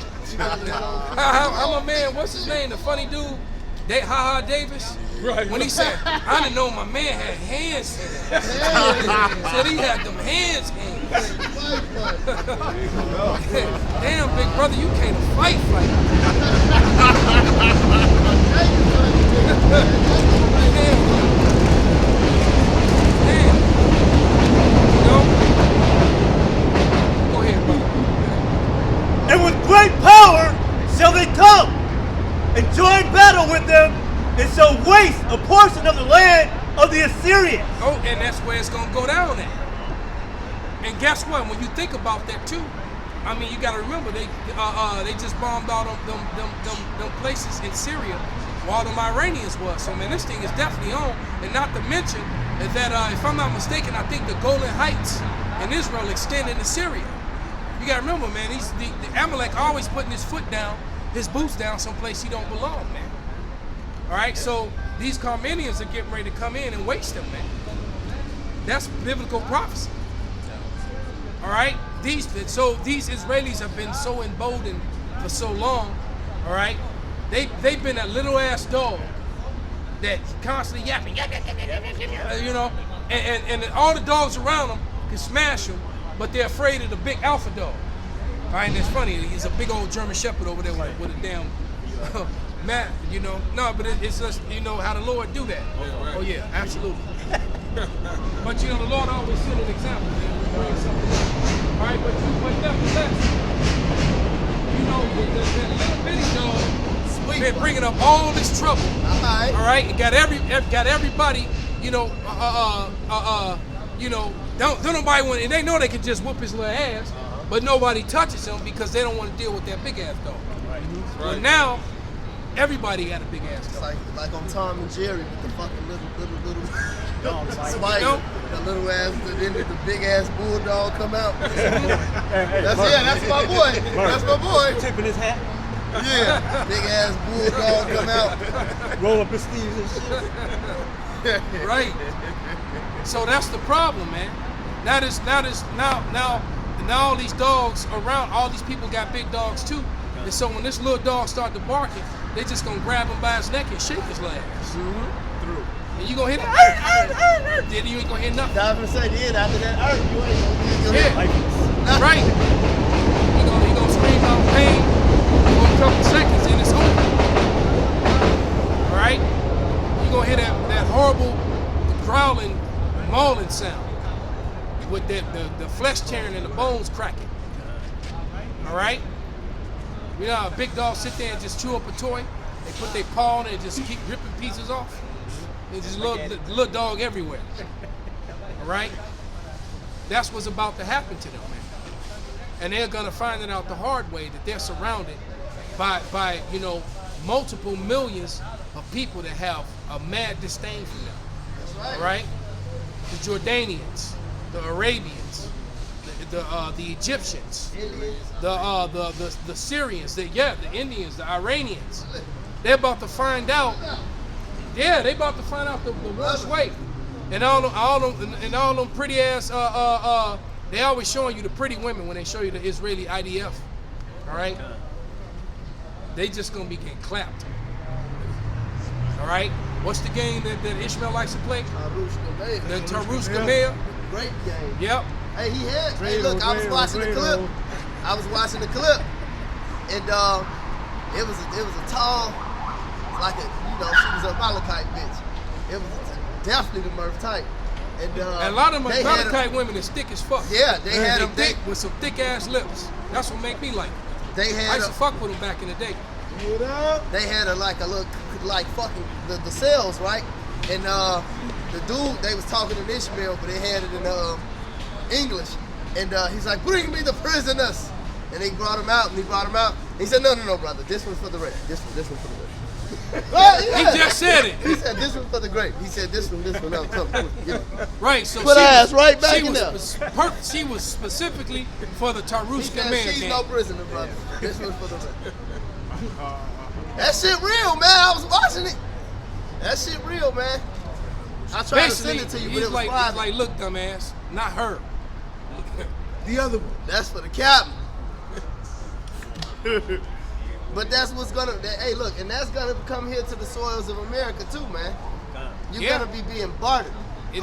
How my man, what's his name? The funny dude, Ha Davis. Right. When he said, I didn't know my man had hands. Said he had them hands. Damn, big brother, you can't fight. Damn. Go ahead, brother. And with great power shall they come and join battle with them, and shall waste a portion of the land of the Assyrians. Oh, and that's where it's gonna go down at. And guess what? When you think about that too, I mean, you gotta remember they just bombed all them places in Syria while them Iranians was. So man, this thing is definitely on. And not to mention that if I'm not mistaken, I think the Golan Heights in Israel extend into Syria. You gotta remember, man, the Amalek always putting his foot down, his boots down someplace he don't belong, man. All right, so these Carmenians are getting ready to come in and waste them, man. That's biblical prophecy. All right, these Israelis have been so emboldened for so long. All right, they've been a little ass dog that constantly yapping, you know, and all the dogs around them can smash them, but they're afraid of the big alpha dog. All right, and it's funny, he's a big old German Shepherd over there with a damn. Matt, you know, no, but it's just, you know, how the Lord do that. Oh yeah, absolutely. But you know, the Lord always set an example, man. All right, but nevertheless, you know, that little bitty dog been bringing up all this trouble. All right, and got everybody, you know, don't nobody want, and they know they can just whoop his little ass, but nobody touches him because they don't want to deal with that big ass dog. Right. Well, now Everybody got a big ass It's dog. like on Tom and Jerry with the fucking little Dog fight. Spike, You know? the little ass, then the big ass bulldog come out. That's my boy. That's my boy. Tipping his hat. Yeah, big ass bulldog come out. Roll up his sleeves and shit. Right. So that's the problem, man. Now all these dogs around, all these people got big dogs too. And so when this little dog start to barking, they just gonna grab him by his neck and shake his legs. Through. And you gonna hear that, then you ain't gonna hear nothing. I was gonna say, yeah, after that, you ain't gonna Yeah. Like this. Right. You gonna scream out pain for a couple seconds and it's over. All right? You gonna hear that horrible growling, mauling sound with the flesh tearing and the bones cracking. All right? You know how a big dog sit there and just chew up a toy? They put their paw on it and just keep ripping pieces off. There's just little dog everywhere. All right? That's what's about to happen to them, man. And they're gonna find it out the hard way that they're surrounded by multiple millions of people that have a mad disdain for them. That's right. All right? The Jordanians, the Arabians, the Egyptians, the Syrians, the Indians, the Iranians. They're about to find out. Yeah, they about to find out the worst way. And all them pretty ass. They always showing you the pretty women when they show you the Israeli IDF. All right. They just gonna be getting clapped. All right. What's the game that Ishmael likes to play? The Tarushka Mayor. Great game. Yep. Hey, hey, look, I was watching the clip. And it was a tall, like she was a Malachite bitch. It was definitely the Murph type. And a lot of them Malachite women is thick as fuck. Yeah, they had them thick with some thick ass lips. That's what make me like it. I used to fuck with them back in the day. They had a look like fucking the cells, right? And the dude, they was talking in Ishmael, but they had it in English. And he's like, bring me the prisoners. And they brought him out, He said, no, brother, this one's for the rape. This one's for the rape. He just said it. He said, this one's for the grape. He said, this one, no, come. Right, so put her ass right back in there. She was specifically for the Tarushka man. She's no prisoner, brother. This one's for the rape. That shit real, man. I was watching it. That shit real, man. I tried to send it to you, but it was private. He's like, look, dumbass, not her. The other one. That's for the captain. But that's what's gonna. Hey, look, and that's gonna come here to the soils of America too, man. You're gonna be being bartered.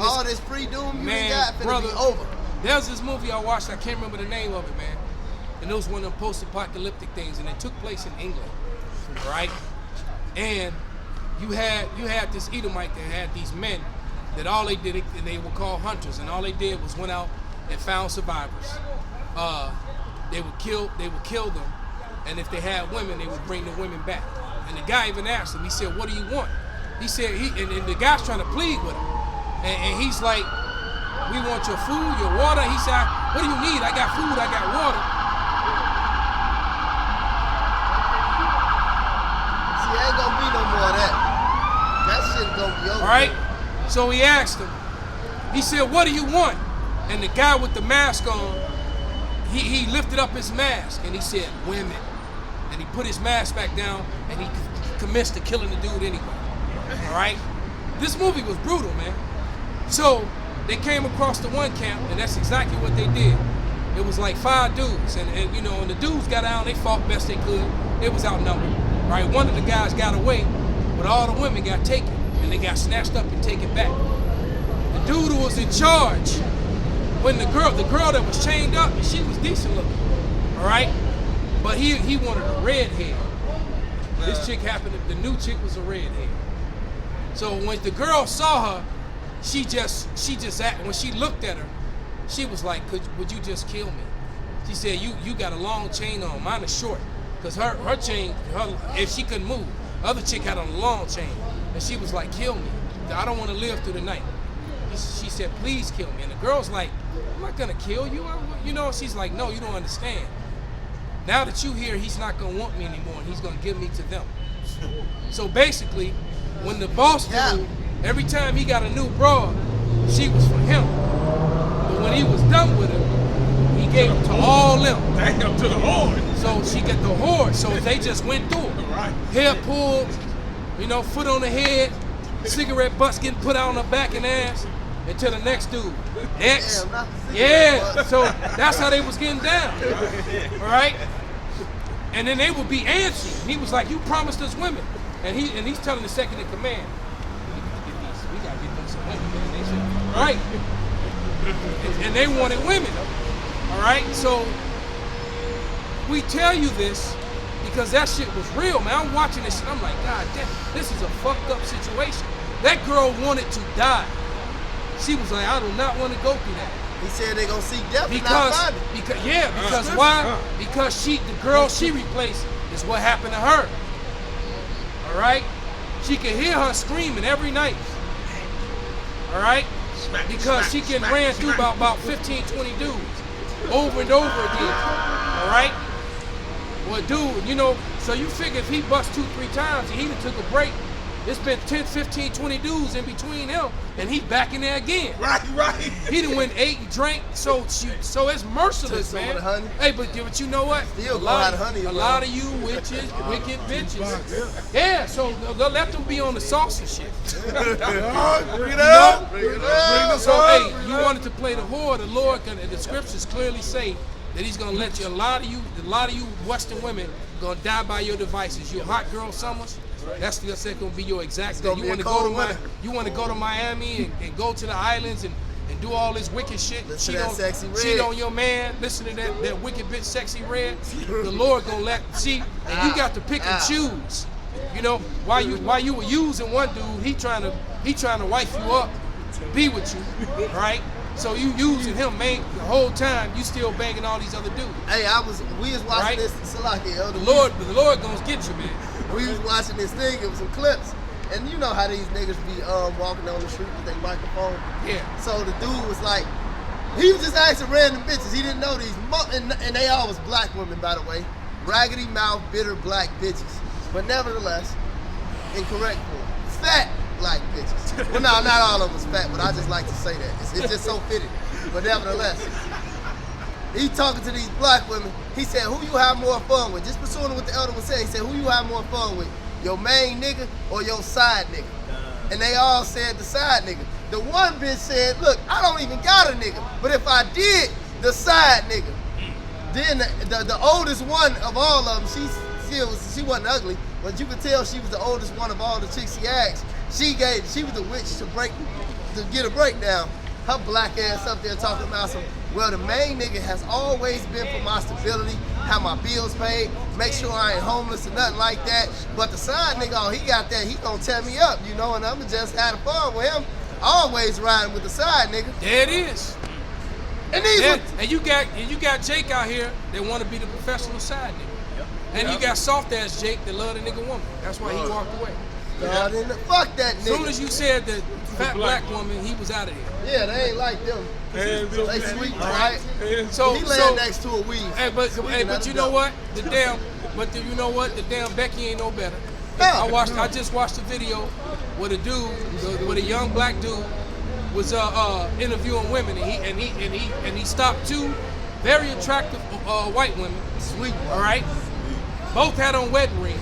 All this pre-doom you got finna be over. There's this movie I watched. I can't remember the name of it, man. And it was one of them post-apocalyptic things, and it took place in England, right? And you had this Edomite that had these men that all they did, and they were called hunters, and all they did was went out and found survivors. They would kill them, and if they had women, they would bring the women back. And the guy even asked him, he said, what do you want? He said, and the guy's trying to plead with him. And he's like, we want your food, your water. He said, what do you need? I got food, I got water. See, ain't gonna be no more of that. That shit gonna be over. All right? So he asked him, he said, what do you want? And the guy with the mask on, he lifted up his mask and he said, women. And he put his mask back down and he commenced to killing the dude anyway. All right? This movie was brutal, man. So they came across the one camp, and that's exactly what they did. It was like 5 dudes, and the dudes got out, they fought best they could. It was outnumbered, right? One of the guys got away, but all the women got taken, and they got snatched up and taken back. The dude who was in charge, when the girl that was chained up, she was decent looking, all right? But he wanted a redhead. This chick the new chick was a redhead. So when the girl saw her, she just when she looked at her, she was like, would you just kill me? She said, you got a long chain on, mine is short. Because her chain, if she couldn't move, the other chick had on a long chain. And she was like, kill me. I don't want to live through the night. She said, please kill me. And the girl's like, I'm not gonna kill you. She's like, no, you don't understand. Now that you here, he's not gonna want me anymore, and he's gonna give me to them. house. So basically, when the boss dude, every time he got a new broad, she was for him. But when he was done with her, he gave it to all them. Damn, to the Lord. So she got the whore. So they just went through it. Right. Hair pulled, you know, foot on the head, cigarette butts getting put out on her back and ass, and to the next dude. X. Yeah. So that's how they was getting down. All right. And then they would be antsy. He was like, "You promised us women," and he's telling the second in command, "We gotta get them some women, man." They said, "Right," and they wanted women. All right, so we tell you this because that shit was real, man. I'm watching this shit. I'm like, God damn, this is a fucked up situation. That girl wanted to die. She was like, I do not want to go through that. He said they gonna seek death and not find it. Because why? Because the girl she replaced is what happened to her. All right? She can hear her screaming every night. All right? Because she can ran through about 15, 20 dudes over and over again. All right? Well, dude, you know, so you figure if he busts 2-3 times and he done took a break, it's been 10, 15, 20 dudes in between him, and he back in there again. Right. He done went 8 and drank, so it's merciless, man. Hey, but you know what? Still a lot of you witches, wicked bitches. Yeah, so let them be on the saucy shit. Bring it up. So hey, you wanted to play the whore, the Lord, the scriptures clearly say that He's gonna let you. A lot of you Western women gonna die by your devices. You hot girl summers. That's gonna be your exact thing. You want to go to Miami and go to the islands and do all this wicked shit. Cheat on your man. Listen to that wicked bitch, Sexy Red. The Lord gonna let and you got to pick and choose. You know, while you were using one dude, he trying to wife you up, be with you, right? So you using him, man, the whole time. You still banging all these other dudes. Hey, we was watching this Salaki, Elder. The Lord gonna get you, man. We was watching this thing. It was some clips, and you know how these niggas be walking down the street with their microphone. Yeah. So the dude was like, he was just asking random bitches. He didn't know these, and they all was black women, by the way, raggedy mouth, bitter black bitches. But nevertheless, in correct form, fat black bitches. Well, no, not all of them was fat, but I just like to say that. It's just so fitting. But nevertheless, he talking to these black women. He said, who you have more fun with? Just pursuing what the elder was saying. He said, who you have more fun with? Your main nigga or your side nigga? And they all said the side nigga. The one bitch said, look, I don't even got a nigga. But if I did, the side nigga. Then the oldest one of all of them, she wasn't ugly, but you could tell she was the oldest one of all the chicks she asked. She was the witch to get a breakdown. Her black ass up there talking about some, well, the main nigga has always been for my stability, have my bills paid, make sure I ain't homeless or nothing like that. But the side nigga, oh, he got that, he gonna tear me up, you know, and I'ma just have fun with him. Always riding with the side nigga. There it is. And you got Jake out here that want to be the professional side nigga. Yep. And you got soft ass Jake that love the nigga woman. That's why he walked away. Fuck that nigga. As soon as you said the fat black woman, he was out of here. Yeah, they ain't like them. They sweet, right? So he laying next to a weave. Hey, but you know what? The damn Becky ain't no better. I just watched a video with a dude, with a young black dude, was interviewing women, and he stopped 2 very attractive white women. Sweet. All right. Both had on wedding rings.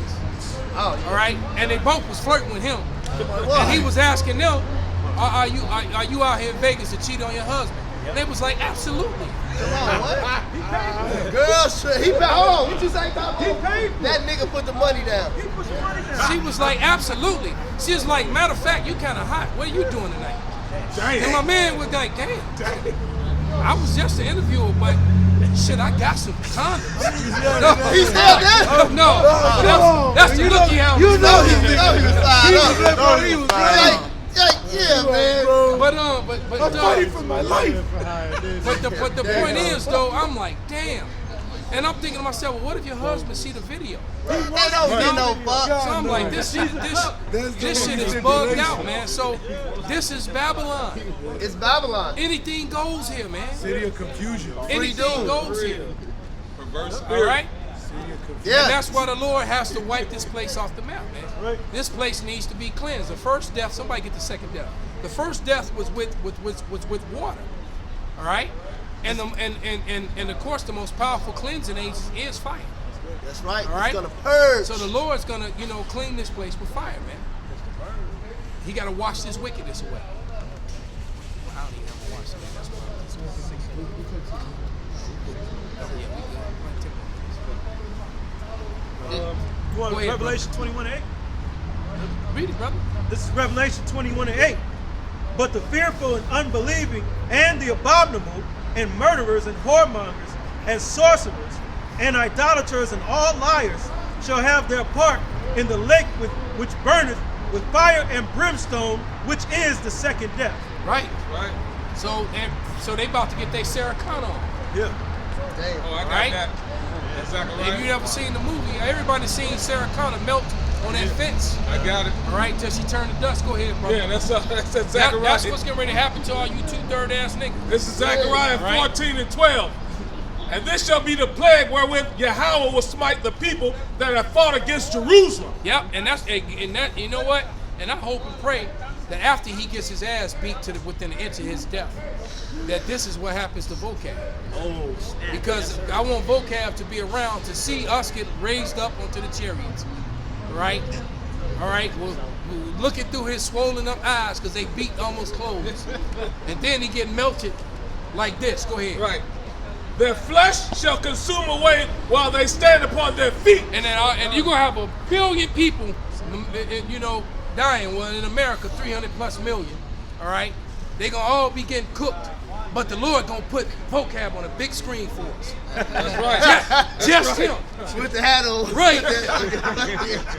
Oh, yeah. All right, and they both was flirting with him, and he was asking them, "Are you out here in Vegas to cheat on your husband?" And they was like, "Absolutely." Come on, what? Girl, he paid. Hold on, what you say, Tom? That nigga put the money down. She was like, "Absolutely." She was like, "Matter of fact, you kind of hot. What are you doing tonight?" And my man was like, "Damn, I was just an interviewer, but." Shit, I got some condoms. No, he said that? No. That's the look he had. You know he was fired up. He was right. Yeah, man. But I'm fighting for my life. But the point is, though, I'm like, damn. And I'm thinking to myself, well, what if your husband see the video? They don't get no fuck. So I'm like, this shit is bugged out, man. So this is Babylon. It's Babylon. Anything goes here, man. City of confusion. Anything goes here. Perverse All right? City of Yeah. And that's why the Lord has to wipe this place off the map, man. Right. This place needs to be cleansed. The first death, somebody get the second death. The first death was with water. All right? And of course the most powerful cleansing agent is fire. That's right. All right? It's gonna purge. So the Lord's gonna, clean this place with fire, man. He gotta wash this wickedness away. I don't even have to wash it. That's why. You want Go ahead, Revelation 21:8? Read it, brother. This is Revelation 21:8. But the fearful and unbelieving and the abominable and murderers and whoremongers and sorcerers and idolaters and all liars shall have their part in the lake which burneth with fire and brimstone, which is the second death. Right. So they about to get their Sarah Connor on. Yeah. Damn. Oh, I got Right? that. Exactly right. If you never seen the movie, everybody's seen Sarah Connor melt on that fence. I got it. All right, till she turned to dust. Go ahead, brother. Yeah, that's exactly right. That's what's getting ready to happen to all you two third ass niggas. This is Zechariah Right. 14:12. And this shall be the plague wherewith Yahweh will smite the people that have fought against Jerusalem. Yep, and that you know what? And I hope and pray that after he gets his ass beat within an inch of his death, that this is what happens to Vocab. Oh, snap. Because I want Vocab to be around to see us get raised up onto the chariots. Right? All right? We'll looking through his swollen up eyes because they beat almost closed. And then he get melted like this. Go ahead. Right. Their flesh shall consume away while they stand upon their feet. And then you're going to have 1 billion people, dying. Well, in America, 300 plus million. All right? They're going to all be getting cooked. But the Lord going to put Vocab on a big screen for us. That's right. Just him. With the hat on. Right.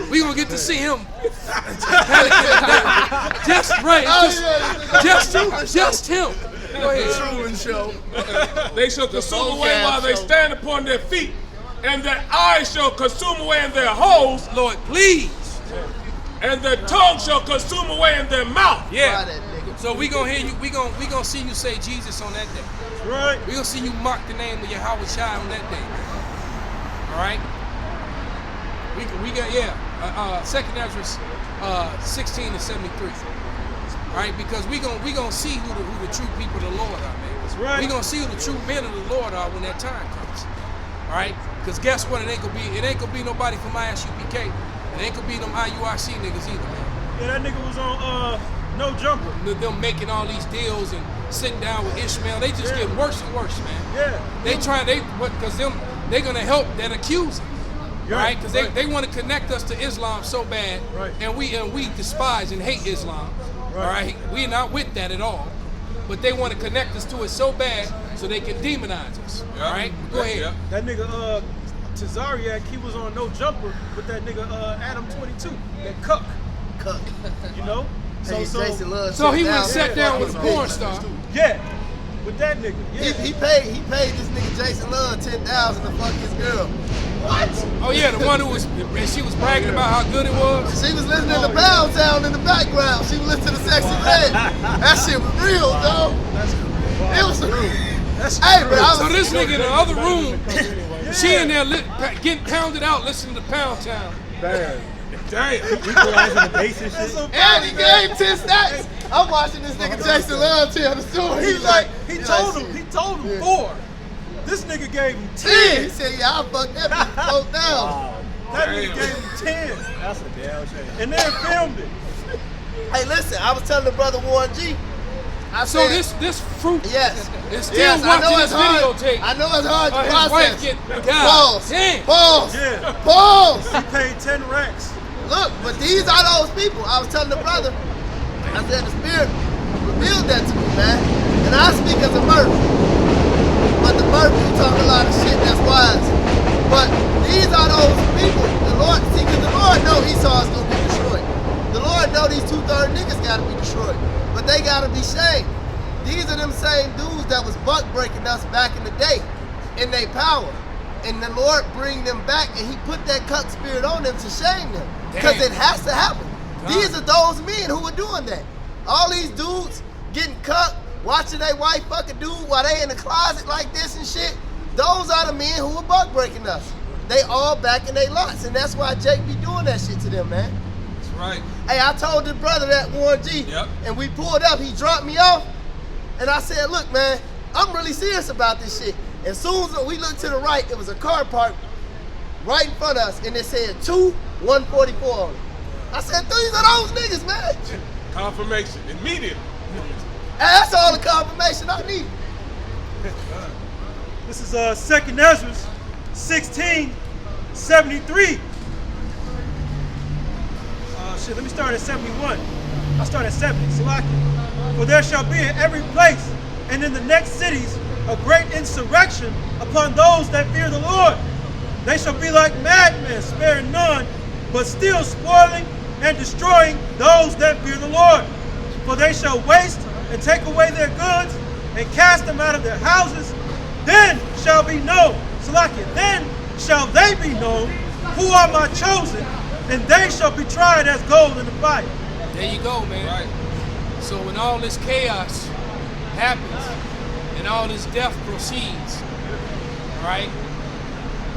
We going to get to see him. Just right. Just him. Go ahead. Truman Show. They shall consume away while they stand upon their feet, and their eyes shall consume away in their holes, Lord, please. and their tongue shall consume away in their mouth. Yeah. Try that, nigga. So we gonna hear you. We gonna see you say Jesus on that day. Right. We gonna see you mark the name of Yahweh Shai on that day. All right. We got Second Ezra 16-73. All right, because we gonna see who the true people of the Lord are, man. That's right. We gonna see who the true men of the Lord are when that time comes. All right. Because guess what? It ain't gonna be nobody from ISUPK. It ain't gonna be them IURC niggas either, man. Yeah, that nigga was on No Jumper. Them making all these deals and sitting down with Ishmael, they just get worse and worse, man. Yeah. Because they're gonna help that accuser, right? Because they want to connect us to Islam so bad, Right. and we despise and hate Islam, Right. all right? We're not with that at all, but they want to connect us to it so bad so they can demonize us, all right? Go ahead. Yeah. That nigga Tazariak, he was on No Jumper with that nigga Adam 22, that cuck. Cuck. You know? Hey, Jason Love So he went and sat sat down with a porn star. Yeah. With that nigga. Yeah. He paid this nigga Jason Love $10,000 to fuck his girl. What? Oh yeah, the one who was, and she was bragging about how good it was. She was listening to Pound Town in the background. She was listening to Sexy Red. That shit was real, dog. It was real. Hey, bro. So this nigga in the other room, she in there getting pounded out listening to Pound Town. Damn. Equalizing the bass and shit. And he gave 10 stacks. I'm watching this nigga Jason Love tell the story. He told him 4. This nigga gave him 10. He said, yeah, I fucked that bitch both down. That nigga gave him 10. That's a damn shame. And then filmed it. Hey, listen, I was telling the brother Warren G. So this fruit Yes. is still Yes, I know watching it's this hard. videotape. I know it's hard to His wife process. get Pause. damn. Pause. Yeah. Pause. He paid 10 racks. Look, but these are those people. I was telling the brother, I said the Spirit revealed that to me, man. And I speak as a murderer. But the murderer, you talk a lot of shit that's wise. But these are those people. The Lord, see, because the Lord know Esau is going to be destroyed. The Lord know these 2/3 niggas got to be destroyed. But they got to be shamed. These are them same dudes that was buck breaking us back in the day in their power. And the Lord bring them back and he put that cuck spirit on them to shame them. Because it has to happen. These are those men who are doing that. All these dudes getting cucked, watching their wife fuck a dude while they in the closet like this and shit. Those are the men who are buck breaking us. they all back in their lots. And that's why Jake be doing that shit to them, man. That's right. Hey, I told the brother that Warren G, and we pulled up, he dropped me off, and I said, look, man, I'm really serious about this shit. As soon as we looked to the right, it was a car parked right in front of us, and it said 144 on it. I said, these are those niggas, man. Confirmation, immediate. That's all the confirmation I need. This is 2nd Ezra 16:73. Let me start at 71. I'll start at 70. Salaki. For there shall be in every place and in the next cities a great insurrection upon those that fear the Lord. They shall be like madmen, sparing none, but still spoiling and destroying those that fear the Lord. For they shall waste and take away their goods and cast them out of their houses. Then shall be known, Salaki, then shall they be known who are my chosen, and they shall be tried as gold in the fire. There you go, man. Right. So when all this chaos happens and all this death proceeds, right?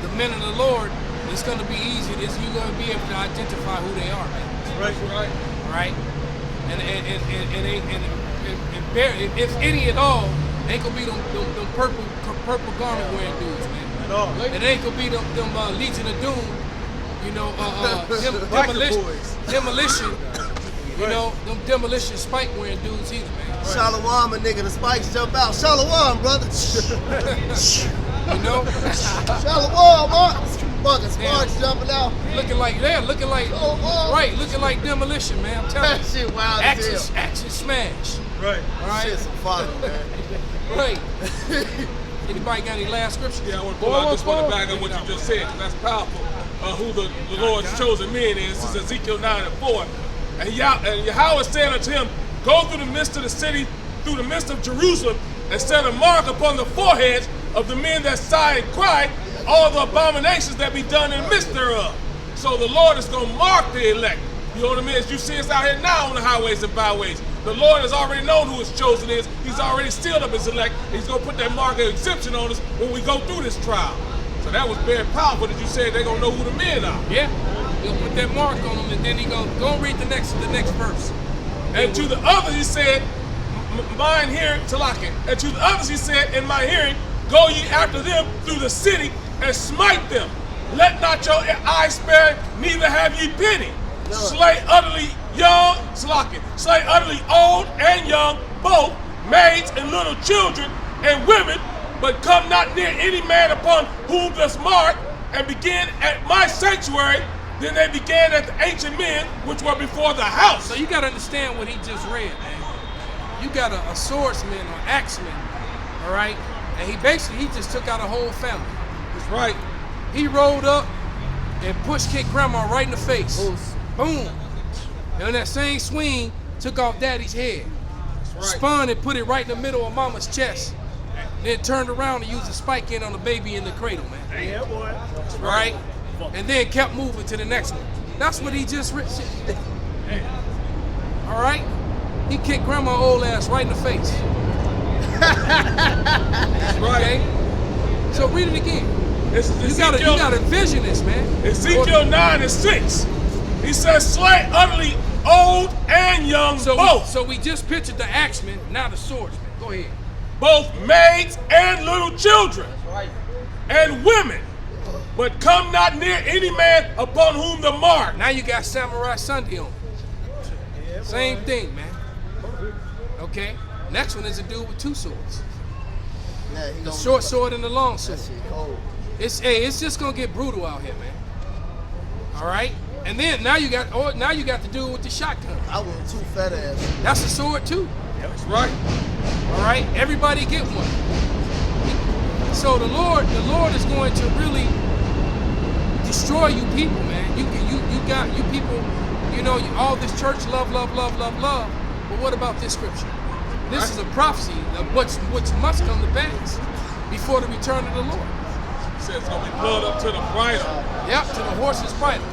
The men of the Lord, it's going to be easy. You're going to be able to identify who they are, man. Right. Right. And if any at all, ain't gonna be them purple garment wearing dudes, man. At all. It ain't gonna be them Legion of Doom, demolition. You know, them demolition spike wearing dudes either, man. Right. Shalom, a nigga, the spikes jump out. Shalom, brother. You know? Shalom, Mark. Fucking sparks jumping out. Looking like demolition, man. I'm telling you. That shit wild as hell. Action smash. Right. All right. Shit's some fun, man. Right. Anybody got any last scripture? Yeah, I want to pull out. I just want to back up what you just said, because that's powerful. Who the Lord's chosen men is. This is Ezekiel 9:4. And Yahweh said unto him, go through the midst of the city, through the midst of Jerusalem, and set a mark upon the foreheads of the men that sigh and cry, all the abominations that be done in the midst thereof. So the Lord is going to mark the elect. You know what I mean? As you see us out here now on the highways and byways, the Lord has already known who his chosen is. He's already sealed up his elect. He's going to put that mark of exemption on us when we go through this trial. So that was very powerful that you said they're going to know who the men are. Yeah. He'll put that mark on them, and then he go read the next verse. And to the others he said, mine hearing, Talakin. And to the others he said, in my hearing, go ye after them through the city and smite them. Let not your eyes spare, neither have ye pity. No. Slay utterly young, slay utterly old and young, both maids and little children and women, but come not near any man upon whom this mark, and begin at my sanctuary. Then they began at the ancient men which were before the house. So you got to understand what he just read, man. You got a swordsman or axeman, all right? And he just took out a whole family. That's right. He rolled up and kicked grandma right in the face. Boom. And in that same swing, took off daddy's head. That's right. Spun and put it right in the middle of mama's chest. Then turned around and used the spike in on the baby in the cradle, man. Yeah, boy. That's right. And then kept moving to the next one. That's what he just read. All right? He kicked grandma old ass right in the face. That's right. Okay? So read it again. You gotta envision this, man. Ezekiel 9:6. He says, slay utterly old and young both. So we just pictured the axeman, now the swordsman. Go ahead. Both maids and little children. Right. And women. But come not near any man upon whom the mark. Now you got Samurai Sunday on. Same thing, man. Okay. Next one is a dude with two swords. Yeah, the short sword and the long sword. It's just gonna get brutal out here, man. All right. And then now you got the dude with the shotgun. I want two fat ass. That's a sword too. That's right. All right. Everybody get one. So the Lord is going to really destroy you people, man. You people, all this church love. But what about this scripture? This is a prophecy of what must come to pass before the return of the Lord. It says it's going to be blood up to the bridle. Yep, to the horse's bridle.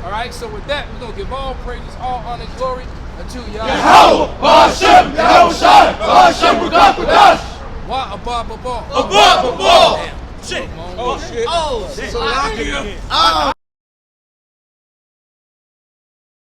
All right, so with that, we're going to give all praises, all honor, and glory unto Yahweh. Yahweh, Hashem, Yahweh Shai, Hashem, Rugakudash. Wa abba babal. Abba babal. Shit. Oh shit. Oh, shit. So lock it in. Oh.